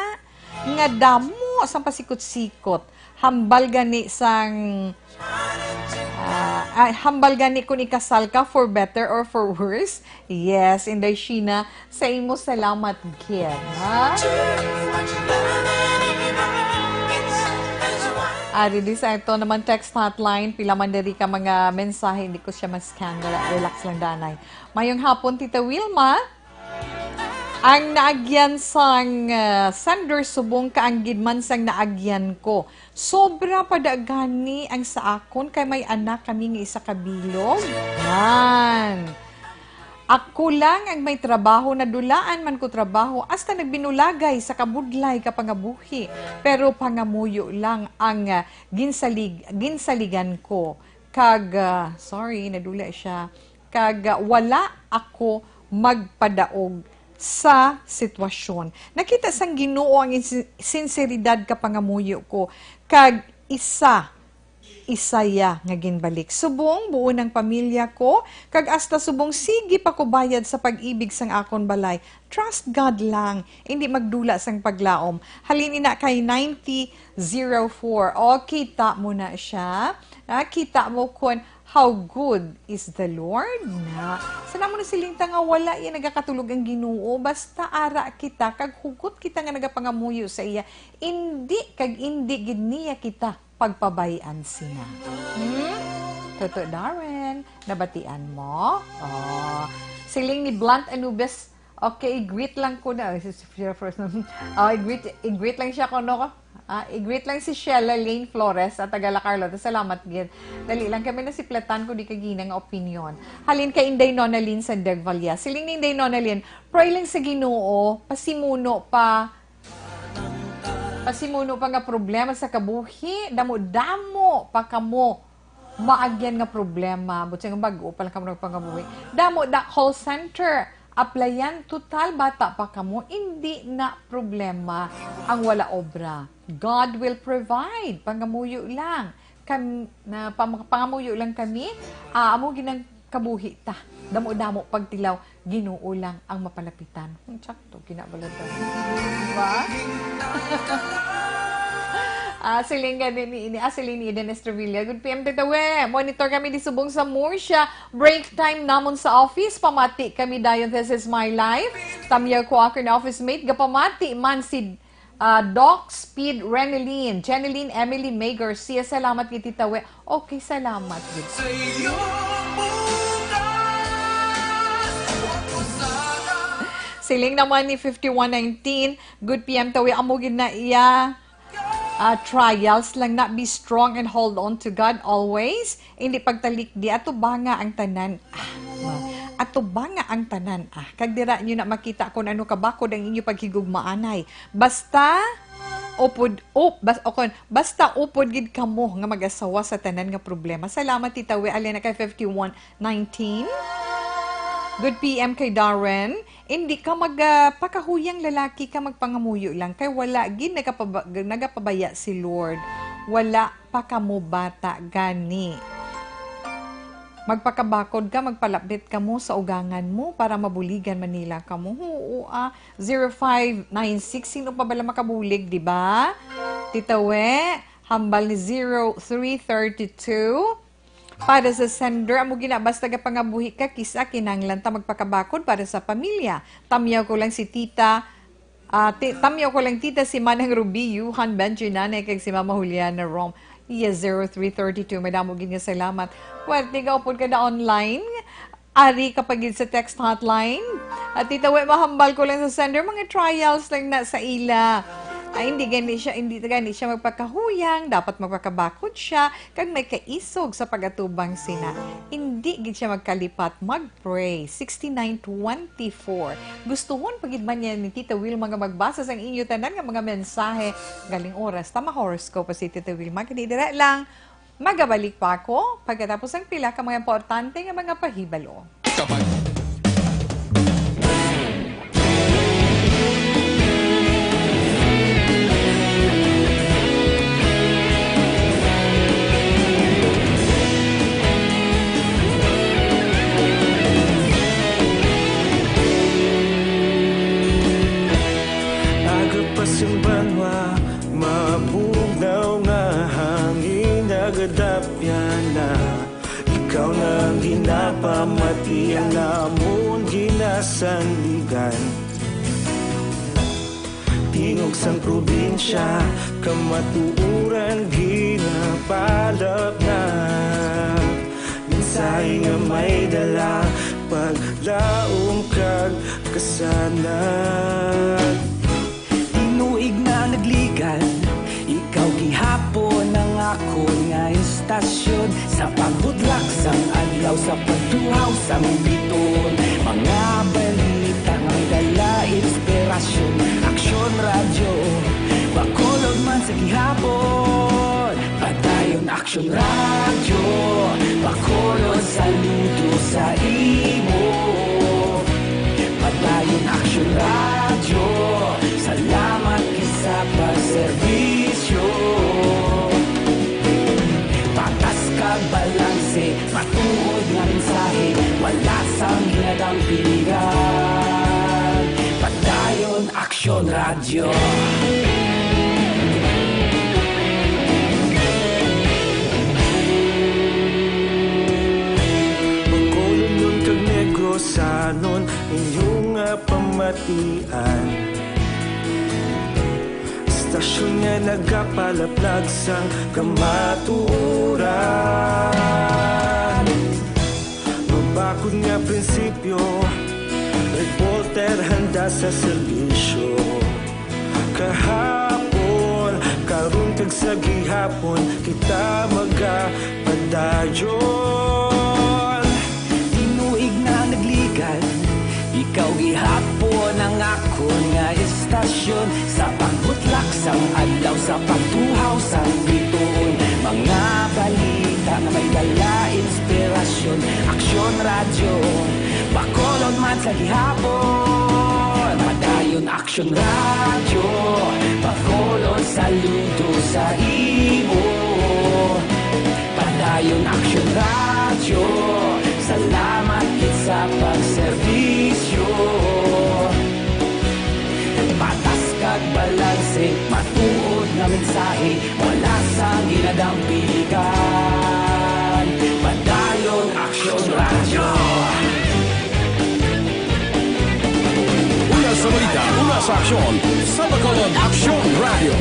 Nga damo, asang pasikot-sikot. Hambal gani sang... hambal gani kung ikasal ka for better or for worse. Yes, Inday Sheena, sa imo salamat, kid. Ha? Ari di sa ito naman text hotline, pila man diri ka mga mensahe, hindi ko siya mas-scandal. Relax lang danay. Mayong hapon, Tita Wilma, ang naagyan sang sender subong kaanggid man sang naagyan ko. Sobra padagani ang sa akon kay may anak kami nga isa kabilog. Yan. Ako lang ang may trabaho na dulaan man ko trabaho hasta nagbinulagay sa kabudlay ka pangabuhi. Pero pangamuyo lang ang ginsaligan ko. Sorry, nadula siya. Wala ako magpadaog sa sitwasyon. Nakita sang Ginoo ang sinseridad ka pangamuyo ko. Isaya nga ginbalik. Subong buo ng pamilya ko, kag hasta subong sige pa ko bayad sa pag-ibig sang akon balay. Trust God lang, hindi magdula sang paglaom. Halin ina kay 9004. O, kita mo na siya. Kita mo kun how good is the Lord na. Sana mo na siling nga wala iya nagakatulog ang Ginoo, basta ara kita kag hugot kita nga nagapangamuyo sa iya. Indi gid niya kita pagpabayan sina. Toto Darren, nabatian mo? Oh. Siling ni Blunt Anubis, okay, i-greet lang ko na. I-greet lang siya ko, no? I-greet lang si Sheila Lane Flores at Tagala Carlota. Salamat, Gid. Dali lang kami na si Platan ko di kaginang opinion. Halin kay Inday Nonalyn sa Degvalia. Siling ni Inday Nonalyn, pray lang sa Ginoo, pasimuno pa nga problema sa kabuhi, damo pa kamo maagyan nga problema. Buti nga bago pa lang kamo nagpangabuhi. Damo da call center, applyan total bata pa kamo, hindi na problema ang wala obra. God will provide. Pangamuyo lang. Pangamuyo lang kami. Amo ginang kabuhi ta. Damo-damo pagtilaw, Ginoo lang ang mapalapitan. Sakto, kinabalatan. Diba? Siling ni Eden Estrevilla. Good PM, Tita We. Monitor kami di subong sa Murcia. Break time namon sa office. Pamati kami dayon. This is my life. Tamya ko ako na office mate. Gapamati man si Doc Speed Reneline, Jeneline Emily May Garcia. Salamat kay Tita We. Okay, salamat. Siling naman ni 5119, good PM tawi amugin na iya. Trials lang na, be strong and hold on to God always. Hindi pagtalik di, ato ba nga ang tanan? Ato ba nga ang tanan? Kagdira nyo na makita kung ano kabakod ang inyo paghigugmaanay. Basta upod gid kamo nga mag-asawa sa tanan nga problema. Salamat Tita We, alina kay 5119. Good PM kay Darren. Hindi ka magpakahuyang lalaki ka, magpangamuyo lang. Kay wala gid nagapabaya si Lord. Wala pa kamo bata gani. Magpakabakod ka, magpalapit ka mo sa ugangan mo para mabuligan Manila ka mo. 0596, sino pa bala makabulig, di ba? Tita We, hambal ni 0332. Para sa sender, amo ginabasta ka pangabuhi ka, kisa kinanglan ta magpakabakod para sa pamilya. Tamyaw ko lang tita si Manang Ruby, Yuhan Benjinane, kag si Mama Juliana Rom. Yes, 0332. Madamo gid nga salamat. Pwede ka upod ka na online. Ari kapag sa text hotline. At Tita We, mahambal ko lang sa sender, mga trials lang na sa ila. ay hindi gani siya magpakahuyang, dapat magpakabakod siya, kag may kaisog sa pagatubang sina. Hindi gid siya magkalipat, mag-pray. 6924. Gustuhon pagid man niya ni Tita Wilma nga magbasa sa inyo tanan nga mga mensahe galing oras. Tama horoscope pa si Tita Wilma. Kani dira lang, magabalik pa ako pagkatapos ang pila ka mga importante nga mga pahibalo. Yung banwa, mabugnaw nga hangin nagadapyan na ikaw nang ginapamati ang namon ginasanligan. Tingog sang probinsya, kamatuuran ginapalap na minsay nga may dala, paglaom kag kasanag. Tinuig na nagligan, ikaw gihapon ang ako nga istasyon. Sa pagbudlak sang adlaw, sa pagtuhaw sang biton, mga balita nga dala inspirasyon. Aksyon radyo, bakolod man sa gihapon. Padayon aksyon radyo, bakolod saludo sa imo. Padayon aksyon radyo, salamat sa pagserbisyo. Patas kag balanse, matuod nga mensahe, wala sang ginadang piligan. Padayon aksyon radyo. Pagkulong yun kag negosanon, inyong pamatian. Stasyon nga nagapalaplag sang kamatuuran. Mabakod nga prinsipyo, reporter handa sa serbisyo. Kahapon, karun kag sa gihapon, kita magapadayon. Tinuig na nagligan, ikaw gihapon ang ako nga istasyon. Sa pagbutlak sang adlaw, sa pagtuhaw sang biton, mga balita na may dala inspirasyon. Aksyon radyo, bakolod man sa gihapon. Padayon aksyon radyo, bakolod saludo sa imo. Padayon aksyon radyo, salamat kit sa pagserbisyo. Patas kag balanse, matuod na mensahe, wala sang ginadang piligan. Padayon aksyon radyo. Una sa balita, una sa aksyon, sa Bacolod Aksyon Radio.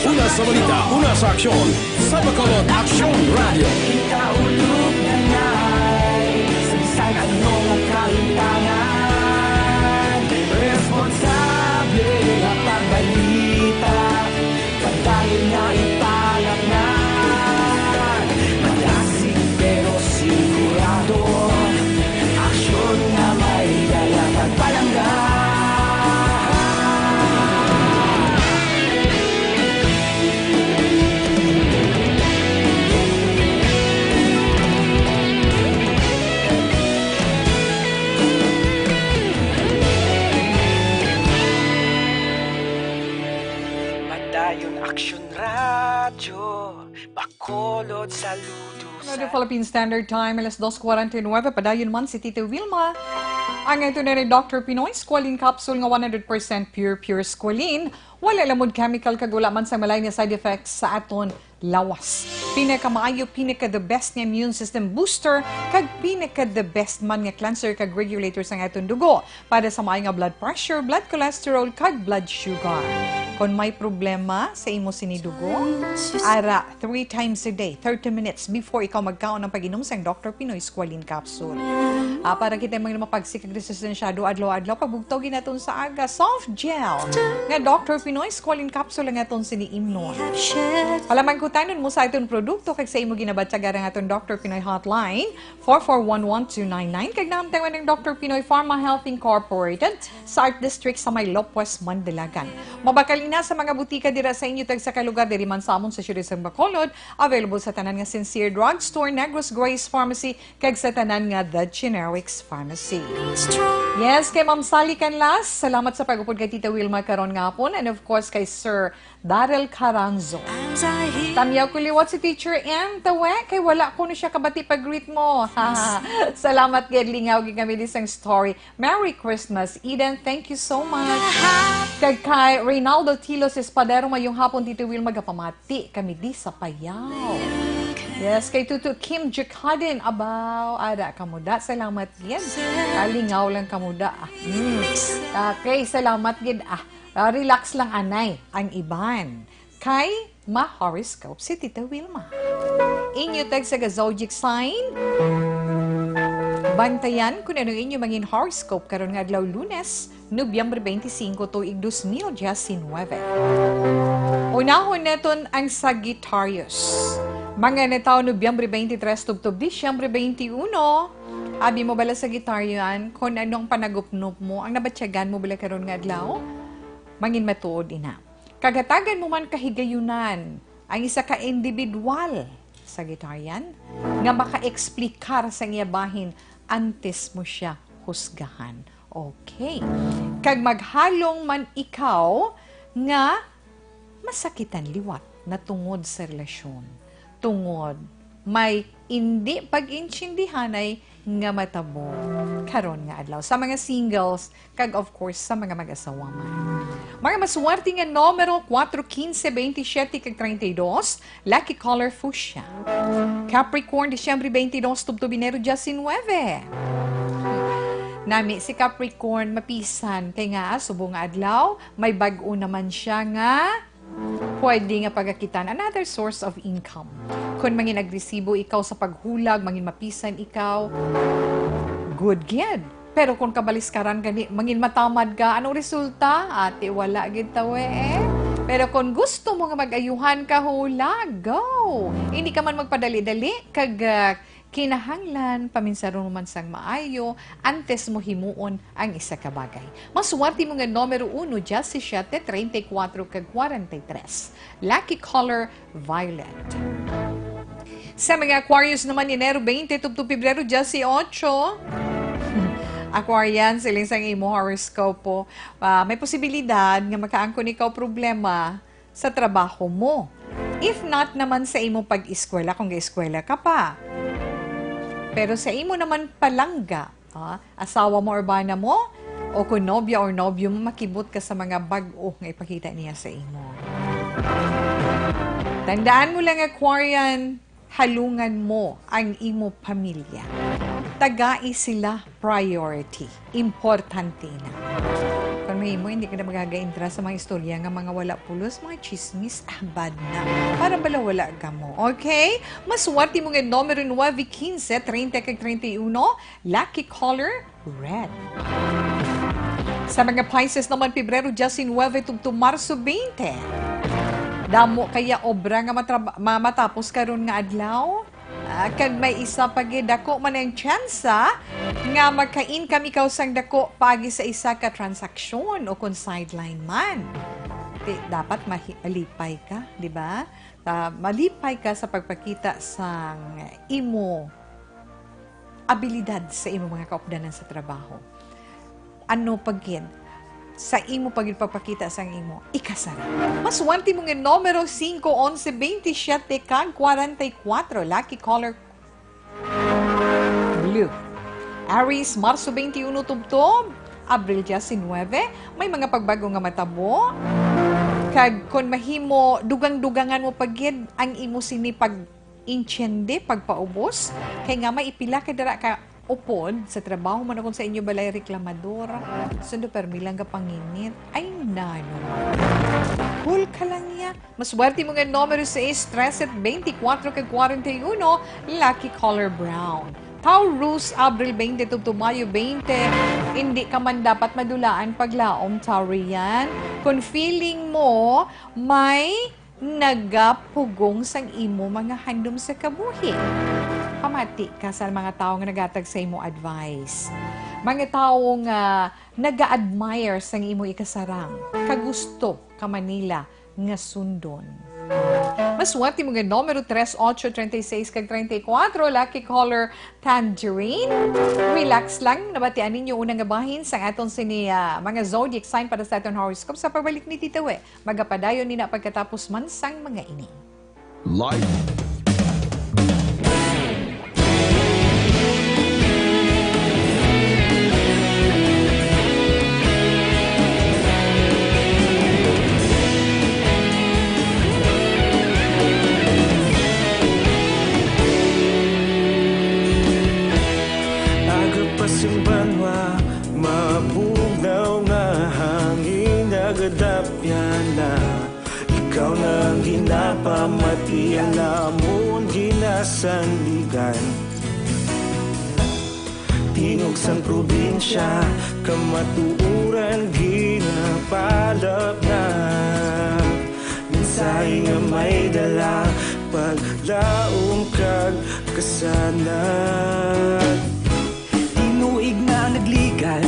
Una sa balita, una sa aksyon, sa Bacolod Aksyon Radio. Ikaulog na ngay, sa bisan anong ang kahintangan. Responsable ang pagbalita, pagdayon na ipalaknan. Malasig pero sigurado, aksyon na may dala pagpalanggan. Padayon aksyon radyo, bakolod saludo Radio Philippine Standard Time, alas 2:49, padayon man si Tita Wilma. Ang ito na ni Dr. Pinoy, squalene capsule nga 100% pure squalene. Wala lamod chemical kag wala man sa malay nga side effects sa aton lawas. Pinakamaayo, pinaka-the best nga immune system booster, kag pinaka-the best man nga cleanser kag regulator sa atong dugo para sa maayo nga blood pressure, blood cholesterol, kag blood sugar. Kung may problema sa imo sinidugo, ara 3 times a day, 30 minutes before ikaw magkaon ng pag-inom sa Dr. Pinoy Squalene Capsule. Para kita mga mapagsikag resistensyado adlaw-adlaw, pagbugtogin naton sa aga, soft gel nga Dr. Pinoy Squalene Capsule nga aton siniimnon. Palamangkutanon mo sa itong produkto kag sa imo ginabatsagaran aton Dr. Pinoy Hotline 4411299 kag naamtawan ng Dr. Pinoy Pharma Health Incorporated sa Art District sa may Lopez, Mandalagan. Mabakal na sa mga butika dira sa inyo tag sa kalugar diri man samon sa Siyudad sa Bacolod, available sa tanan nga Sincere Drugstore, Negros Grace Pharmacy kag sa tanan nga The Generics Pharmacy. Yes, kay Ma'am Sally Canlas, salamat sa pag-upod kay Tita Wilma karon nga hapon, and of course kay Sir Daryl Caranzo. Tamyaw ko liwat si Teacher M, tawe, kay wala ko na siya kabati pag-greet mo. Salamat gid lingaw gid kami disang story. Merry Christmas, Eden, thank you so much. Kay Reynaldo Tilos Espadero, mayong hapon Tito Will magapamati kami di sa Payaw. Yes, kay Tutu Kim Jacadin, abaw, ada kamuda, salamat gid. Lingaw lang kamuda. Okay, salamat gid. Relax lang anay ang iban. Kay ma-horoscope si Tita Wilma. Inyo tag sa zodiac sign. Bantayan kung ano inyo mangin horoscope karon nga adlaw Lunes, Nobyembre 25 tuig 2019. Unahon naton ang Sagittarius. Mga nataw Nobyembre 23 tubtob Disyembre 21. Abi mo bala Sagittarian kung anong panagupnop mo, ang nabatyagan mo bala karon nga adlaw, mangin matuod ina. Kagatagan mo man kahigayunan ang isa ka individual Sagittarian nga maka-explikar sa iyabahin antes mo siya husgahan. Okay. Kag maghalong man ikaw nga masakitan liwat na tungod sa relasyon. Tungod may hindi pag-intindihanay nga matabo karon nga adlaw sa mga singles kag of course sa mga mag-asawa man. Mga maswerte nga numero 4, 15, 27 kag 32, lucky color fuchsia. Capricorn, Disyembre 22, tubtob Enero 19. Nami si Capricorn mapisan kay nga subong nga adlaw may bag-o naman siya nga pwede nga pagakitan another source of income. Kung mangin agresibo ikaw sa paghulag, mangin mapisan ikaw, good gid. Pero kung kabaliskaran gani, mangin matamad ka, anong resulta? Ate, wala gid tawe eh. Pero kung gusto mo nga mag-ayuhan ka, hulag, go! Hindi ka man magpadali-dali, kag kinahanglan, paminsaron man sang maayo, antes mo himuon ang isa ka bagay. Maswerte mo nga numero 1, 17, 34, kag 43. Lucky color, violet. Sa mga Aquarius naman, Enero 20, tubto Pebrero 18. Aquarian, siling sang imo horoscope po. May posibilidad nga makaangkon ikaw problema sa trabaho mo. If not naman sa imo pag-eskwela, kung ga-eskwela ka pa. Pero sa imo naman palangga, asawa mo or bana mo, o kung nobya or nobyo mo, makibot ka sa mga bag-o nga ipakita niya sa imo. Tandaan mo lang, Aquarian, halungan mo ang imo pamilya. Tagai sila priority. Importante na. Kung may mo, hindi ka na magagaintra sa mga istorya nga mga wala pulos, mga chismis, bad na. Para bala wala ka mo. Okay? Maswerte mo nga numero 9, 15, 30, 31, lucky color, red. Sa mga Pisces naman, Pebrero 19, tubto Marso 20. Damo kaya obra nga matapos karon nga adlaw. Kag may isa pagi dako man ang tsansa nga magka-income ikaw sang dako pagi sa isa ka transaksyon o kung sideline man. Dapat malipay ka, di ba? Malipay ka sa pagpakita sang imo abilidad sa imo mga kaupdanan sa trabaho. Ano pagin? Sa imo pagpapakita sang imo ikasara. Maswerte mo nga numero 5, 11, 27 kag 44, lucky color blue. Aries, Marso 21 tubtob, Abril 19, may mga pagbago nga matabo. Kag kon mahimo dugang-dugangan mo pagid ang imo sini pag intyende pagpaubos kay nga may ipila ka dara ka upod sa trabaho man akong sa inyo balay reklamadora sundo permilang ka panginit ay nano cool ka lang niya maswerte mo nga numero 6 13 24 kag 41 lucky color brown Taurus, Abril 20 to Mayo 20, hindi ka man dapat madulaan paglaom, Taurian. Kung feeling mo, may nagapugong sang imo mga handom sa kabuhi. Pamati ka sa mga tao nga nagatag sa imo advice. Mga tao nga naga-admire sang imo ikasarang. Kagusto ka Manila nga sundon. Maswerte mo nga numero 3, 8, 36, kag 34, lucky color tangerine. Relax lang, nabatian ninyo unang gabahin sa aton sini mga zodiac sign para sa aton horoscope sa pagbalik ni Tita We. Magapadayon ni na pagkatapos man sang mga ini. Live. Simbanwa, mabugnaw nga hangin nagadapyan na ikaw nang ginapamati ang lamon ginasandigan Tinog sang probinsya kamatuuran ginapalap na minsay nga may dala paglaom kag kasanag Tinuig na nagligan,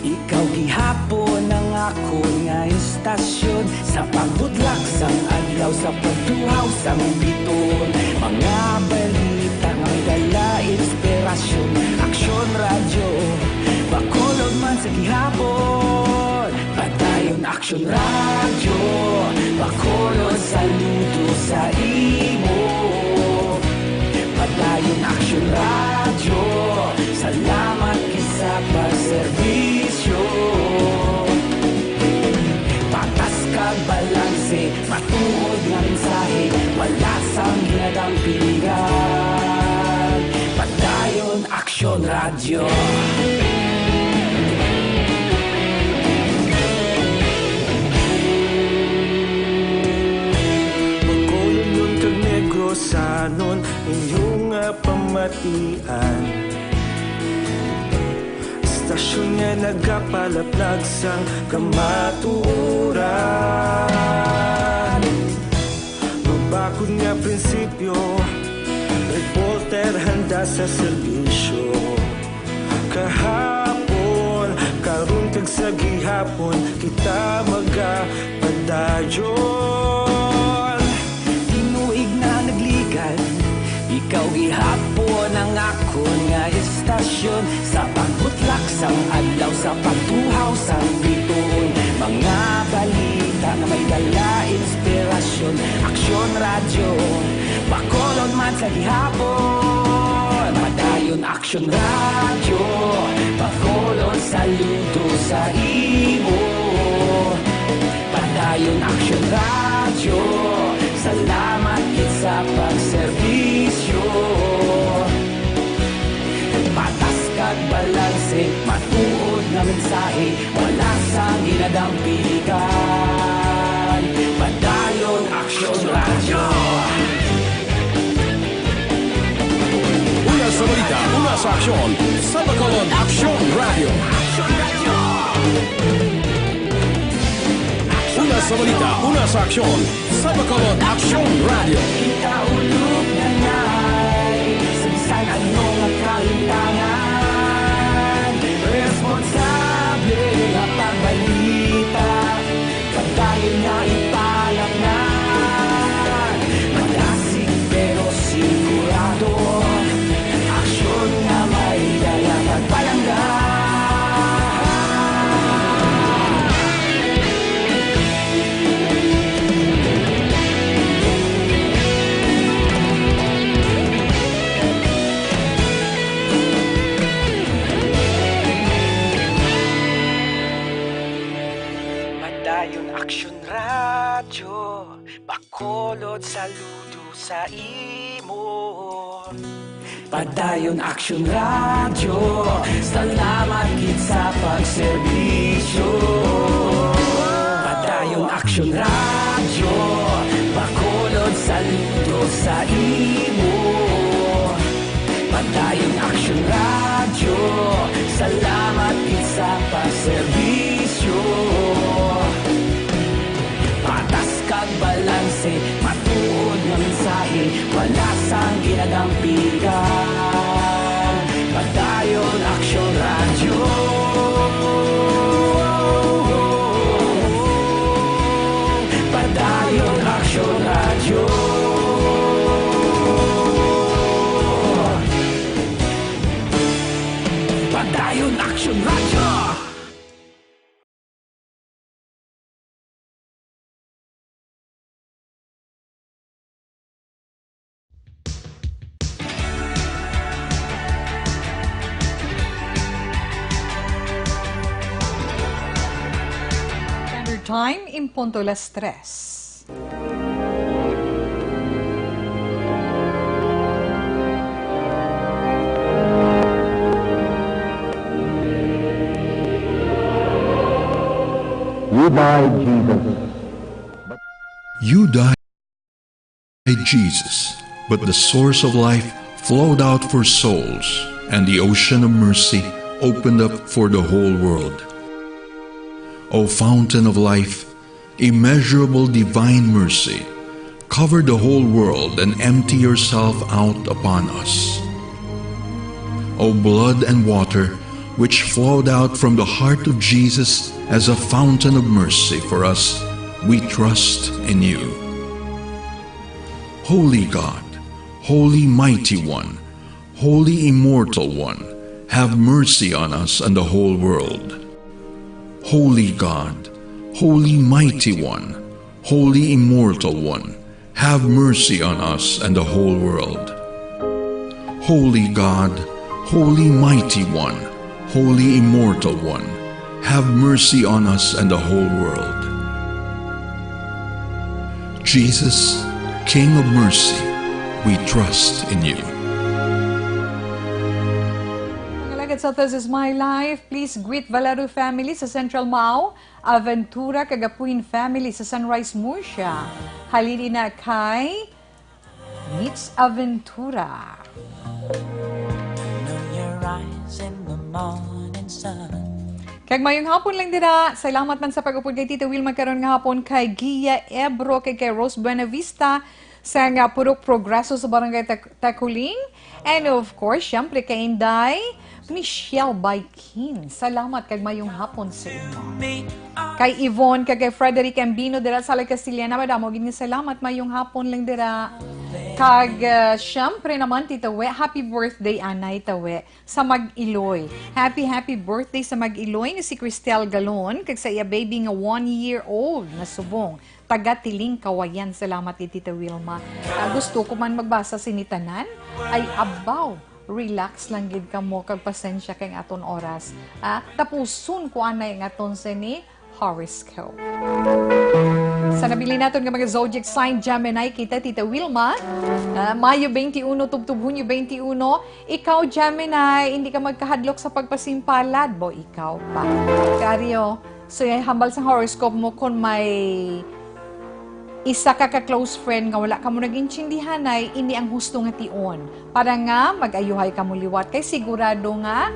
ikaw gihapon ang ako nga istasyon sa pagbudlak sang adlaw sa pagtuhaw sang biton mga balita nga may dala inspirasyon aksyon radyo bakolod man sa gihapon padayon aksyon radyo bakolod saludo sa imo padayon aksyon radyo salamat kisa pagserbisyo patas kag balanse matuod nga mensahe wala sang hinadang piligan padayon aksyon radyo Pagkolon nun kag negros sanon inyong pamatian Istasyon nga nagapalaplag sang kamatuuran Magbakod nga prinsipyo Reporter handa sa serbisyo Kahapon, karon kag sa gihapon Kita magapadayon Tinuig na nagligan ikaw gihapon ang ako nga istasyon sa pagbutlak sang adlaw sa pagtuhaw sang biton mga balita na may dala inspirasyon aksyon radyo bakolod man sa gihapon madayon aksyon radyo bakolod saludo sa imo padayon aksyon radyo salamat sa pagserbisyo patas kag balanse matuod na mensahe wala sang hinadang piligan padayon aksyon radyo Una sa balita, una sa aksyon, sa Bacolod Aksyon Radio. Una sa balita, una sa aksyon, sa Bacolod Aksyon Radio. Ikaulog na ngay Samsang anong ang kalintangan Responsable ang pagbalita Pagdayon na ipalak na Malasig pero sigurado Aksyon na may dala pagpalanggan Padayon Aksyon Radyo, bakolod saludo sa imo. Padayon Aksyon Radyo, salamat gid sa pagserbisyo. Padayon Aksyon Radyo, bakolod saludo sa imo. Padayon Aksyon Radyo, salamat gid sa pagserbisyo. Patas kag balanse, matuod nga mensahe, wala sang ginagampikan. Padayon Aksyon Radyo. Padayon Aksyon Radyo. Padayon Aksyon Radyo. Standard Time, in punto las 3. You died, Jesus. You died, Jesus, but the source of life flowed out for souls, and the ocean of mercy opened up for the whole world. O fountain of life, immeasurable divine mercy, cover the whole world and empty yourself out upon us. O blood and water, which flowed out from the heart of Jesus as a fountain of mercy for us, we trust in you. Holy God, Holy Mighty One, Holy Immortal One, have mercy on us and the whole world. Holy God, Holy Mighty One, Holy Immortal One, have mercy on us and the whole world. Holy God, Holy Mighty One, Holy Immortal One, have mercy on us and the whole world. Jesus, King of mercy, we trust in you. Sa This Is My Life, please greet Valero family sa Central Mau, Aventura Kagapuin family sa Sunrise Murcia. Halili na kay Meets Aventura. Kag mayong hapon lang dira, salamat man sa pag-upod kay Tita Wilma karon nga hapon kay Gia Ebro, kay Rose Buenavista, sa nga Purok Progreso sa Barangay Takuling. And of course, syempre kay Inday, Michelle Baikin. Salamat kag mayong hapon sa inyo. Kay Yvonne, kay Frederick Ambino dira sa Castillana, madamo gid nga salamat mayong hapon lang dira. Kag syempre naman Tita We, happy birthday anay Tawe sa Mag-Iloy. Happy birthday sa Mag-Iloy ni si Cristel Galon, kag sa iya baby nga 1-year-old na subong. Taga Tiling Kawayan. Salamat ni Tita Wilma. Gusto ko man magbasa sinitanan ay abaw. Relax lang gid ka mo, kag pasensya kay aton oras. Tapusun ko anay ng aton sa ni horoscope. Sa nabili natin ng mga zodiac sign Gemini, kita Tita Wilma, Mayo 21, tubtub Hunyo 21, ikaw Gemini, hindi ka magkahadlok sa pagpasimpalad, bo ikaw pa. Karyo, so hambal sa horoscope mo kung may isa ka ka-close friend nga wala ka mo nag-intsindihan ay ini ang husto nga tion. Para nga mag-ayuhay ka mo liwat kay sigurado nga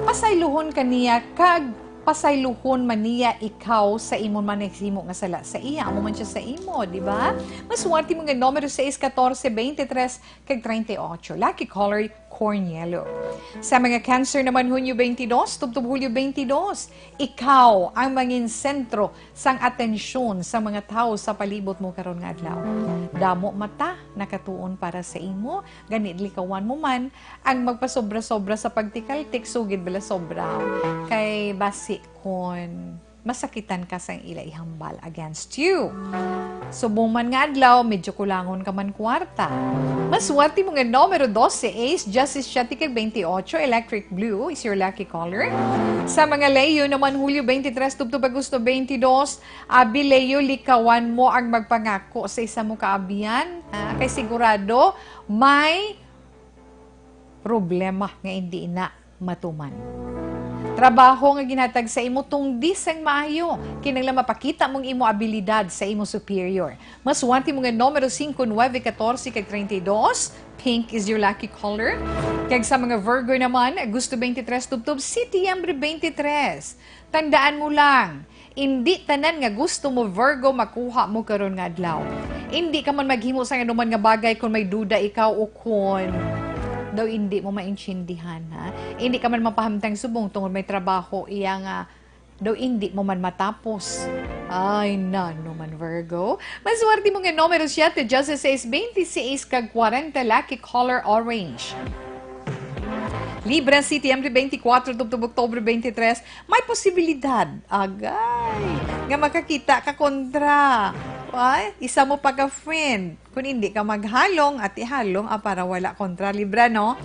pasayluhon ka niya kag pasayluhon man niya ikaw sa imon man nagsimo nga sala sa iya amo man siya sa imo, di ba? Maswerte mo nga numero 6, 14, 23 kag 38. Lucky color Cornelio. Sa mga Cancer naman Hunyo 22, tubtub Hulyo 22, ikaw ang mangin sentro sang atensyon sa mga tao sa palibot mo karon nga adlaw. Damo mata nakatuon para sa imo, ganit likawan mo man ang magpasobra-sobra sa pagtikaltik sugid bala sobra. Kay basi kon masakitan ka sa ila ihambal against you. Subong man nga adlaw, medyo kulangon ka man kwarta. Maswerte mo nga numero 12, Ace, Justice Shati kag 28, Electric Blue is your lucky color. Sa mga Leo naman, Hulyo 23, tubtub Agosto 22, abi Leo, likawan mo ang magpangako sa isa mo kaabiyan. Kay sigurado, may problema nga hindi na matuman. Trabaho nga ginhatag sa imo tong disang maayo, kinanglan mapakita mong imo abilidad sa imo superior. Maswerte mo nga numero 5, 9, 14, kag 32, pink is your lucky color. Kag sa mga Virgo naman, Agosto 23, tubtub, Setyembre 23. Tandaan mo lang, hindi tanan nga gusto mo Virgo makuha mo karon nga adlaw. Hindi ka man maghimo sa anuman nga bagay kung may duda ikaw o kung daw hindi mo maintindihan, ha? Hindi ka man mapahamtang subong tungod may trabaho iya nga daw hindi mo man matapos. Ay, nano man Virgo. Maswerte mo nga numero 7, Justice 26 kag 40, lucky color orange. Libra, Setyembre 24, tubtub Oktubre 23, may posibilidad, agay, nga makakita ka kontra. Isa mo pagka-friend. Kung hindi ka maghalong at ihalong, para wala kontra, Libra, no?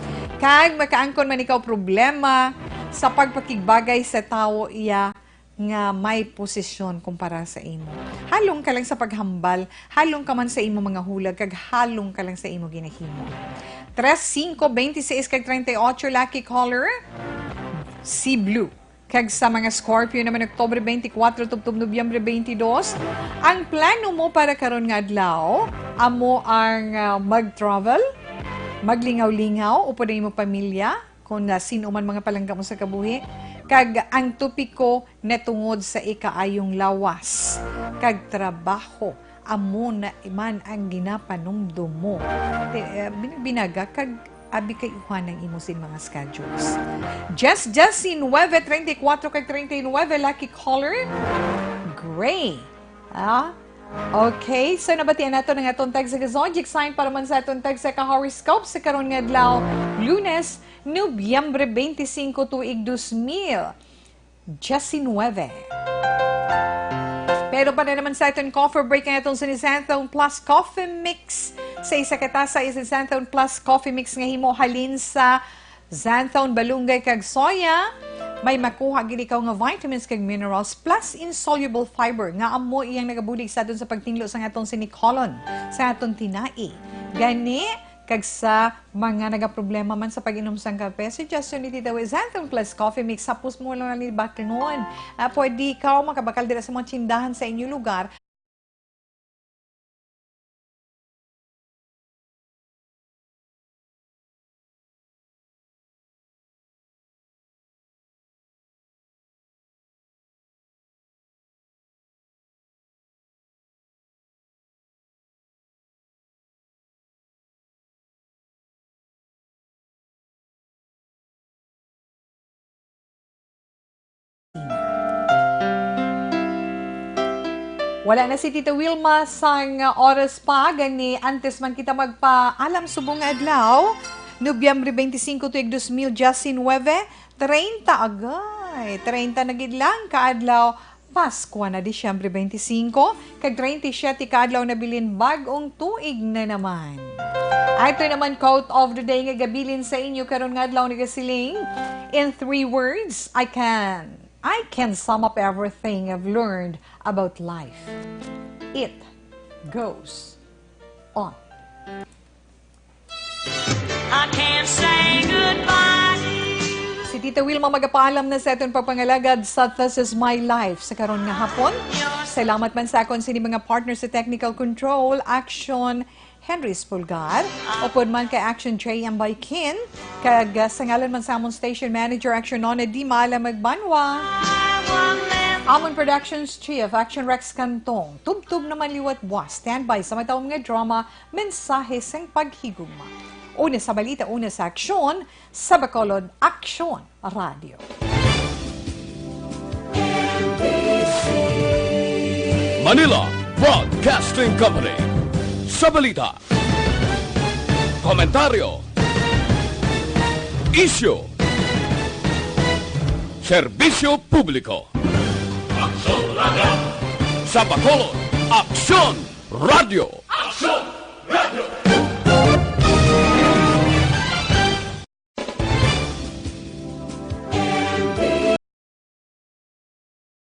Kag makaangkon man ikaw problema sa pagpakigbagay sa tao iya nga may posisyon kumpara sa imo. Halong ka lang sa paghambal, halong ka man sa imo mga hulag, kag halong ka lang sa imo ginahimo. 3, 5, 26, kag 38, lucky color, sea blue. Kag sa mga Scorpio naman, Oktubre 24, tubtub Nobyembre 22, ang plano mo para karon nga adlaw, amo ang mag-travel, maglingaw-lingaw, upo na imo pamilya, kung sino man mga palangga mo sa kabuhi, kag ang tupiko netungod sa ikaayong lawas, kag trabaho, amo na iman ang ginapanumdum mo. Binaga, kag abi kay iwan ng imusin mga schedules. Justin 9, 34 kag 39, lucky color, gray. Okay, so nabatian nato ng atong tag sa zodiac sign para man sa atong tag sa ka-horoscope sa karon nga adlaw, Lunes, Nobyembre 25, tuig 2019. Pero para naman sa itong coffee break na itong Xanthan Plus Coffee Mix. Sa isa katasa is Xanthan Plus Coffee Mix nga himo halin sa xanthan, balunggay kag soya. May makuha gid ikaw nga vitamins kag minerals plus insoluble fiber nga amo iyang nagabulig sa aton sa pagtinglo sa atong sinikolon, sa atong tinai. Gani kag sa mga nagaproblema man sa pag-inom sang kape, suggestion ni Tita Xanthan Plus Coffee Mix, sapos mo lang ni baktingon. Pwede ikaw makabakal dira sa mga tindahan sa inyong lugar. Wala na si Tita Wilma sang oras pa, gani antes man kita magpaalam subong nga adlaw. Nobyembre 25 tuig 2000, Justin 9, 30 agay. 30 na gid lang kaadlaw, Pasko na Disyembre 25, kag 37 kaadlaw na bilin bag-ong tuig na naman. Ito naman quote of the day nga gabilin sa inyo karon nga adlaw ni kasiling. In 3 words, I can sum up everything I've learned about life. It goes on. I can't say goodbye. Si Tita Wilma magapaalam na sa aton pagpangalagad sa This Is My Life sa karon nga hapon. Salamat man sa akon sini mga partners sa Technical Control, Action Henry Spulgar, upod man kay Action Trey Ambaikin, kag sa ngalan man sa amon Station Manager Action Nona Di Mala Magbanwa, amon Productions Chief Action Rex Cantong, tubtub naman liwat buwas, standby sa matawang nga drama, mensahe sang paghigugma. Una sa balita, una sa aksyon, sa Bacolod Aksyon Radio. Manila Broadcasting Company. Sa balita, komentaryo, isyu, serbisyo publiko. Aksyon! Sa Bacolod, Aksyon Radio! Aksyon Radio!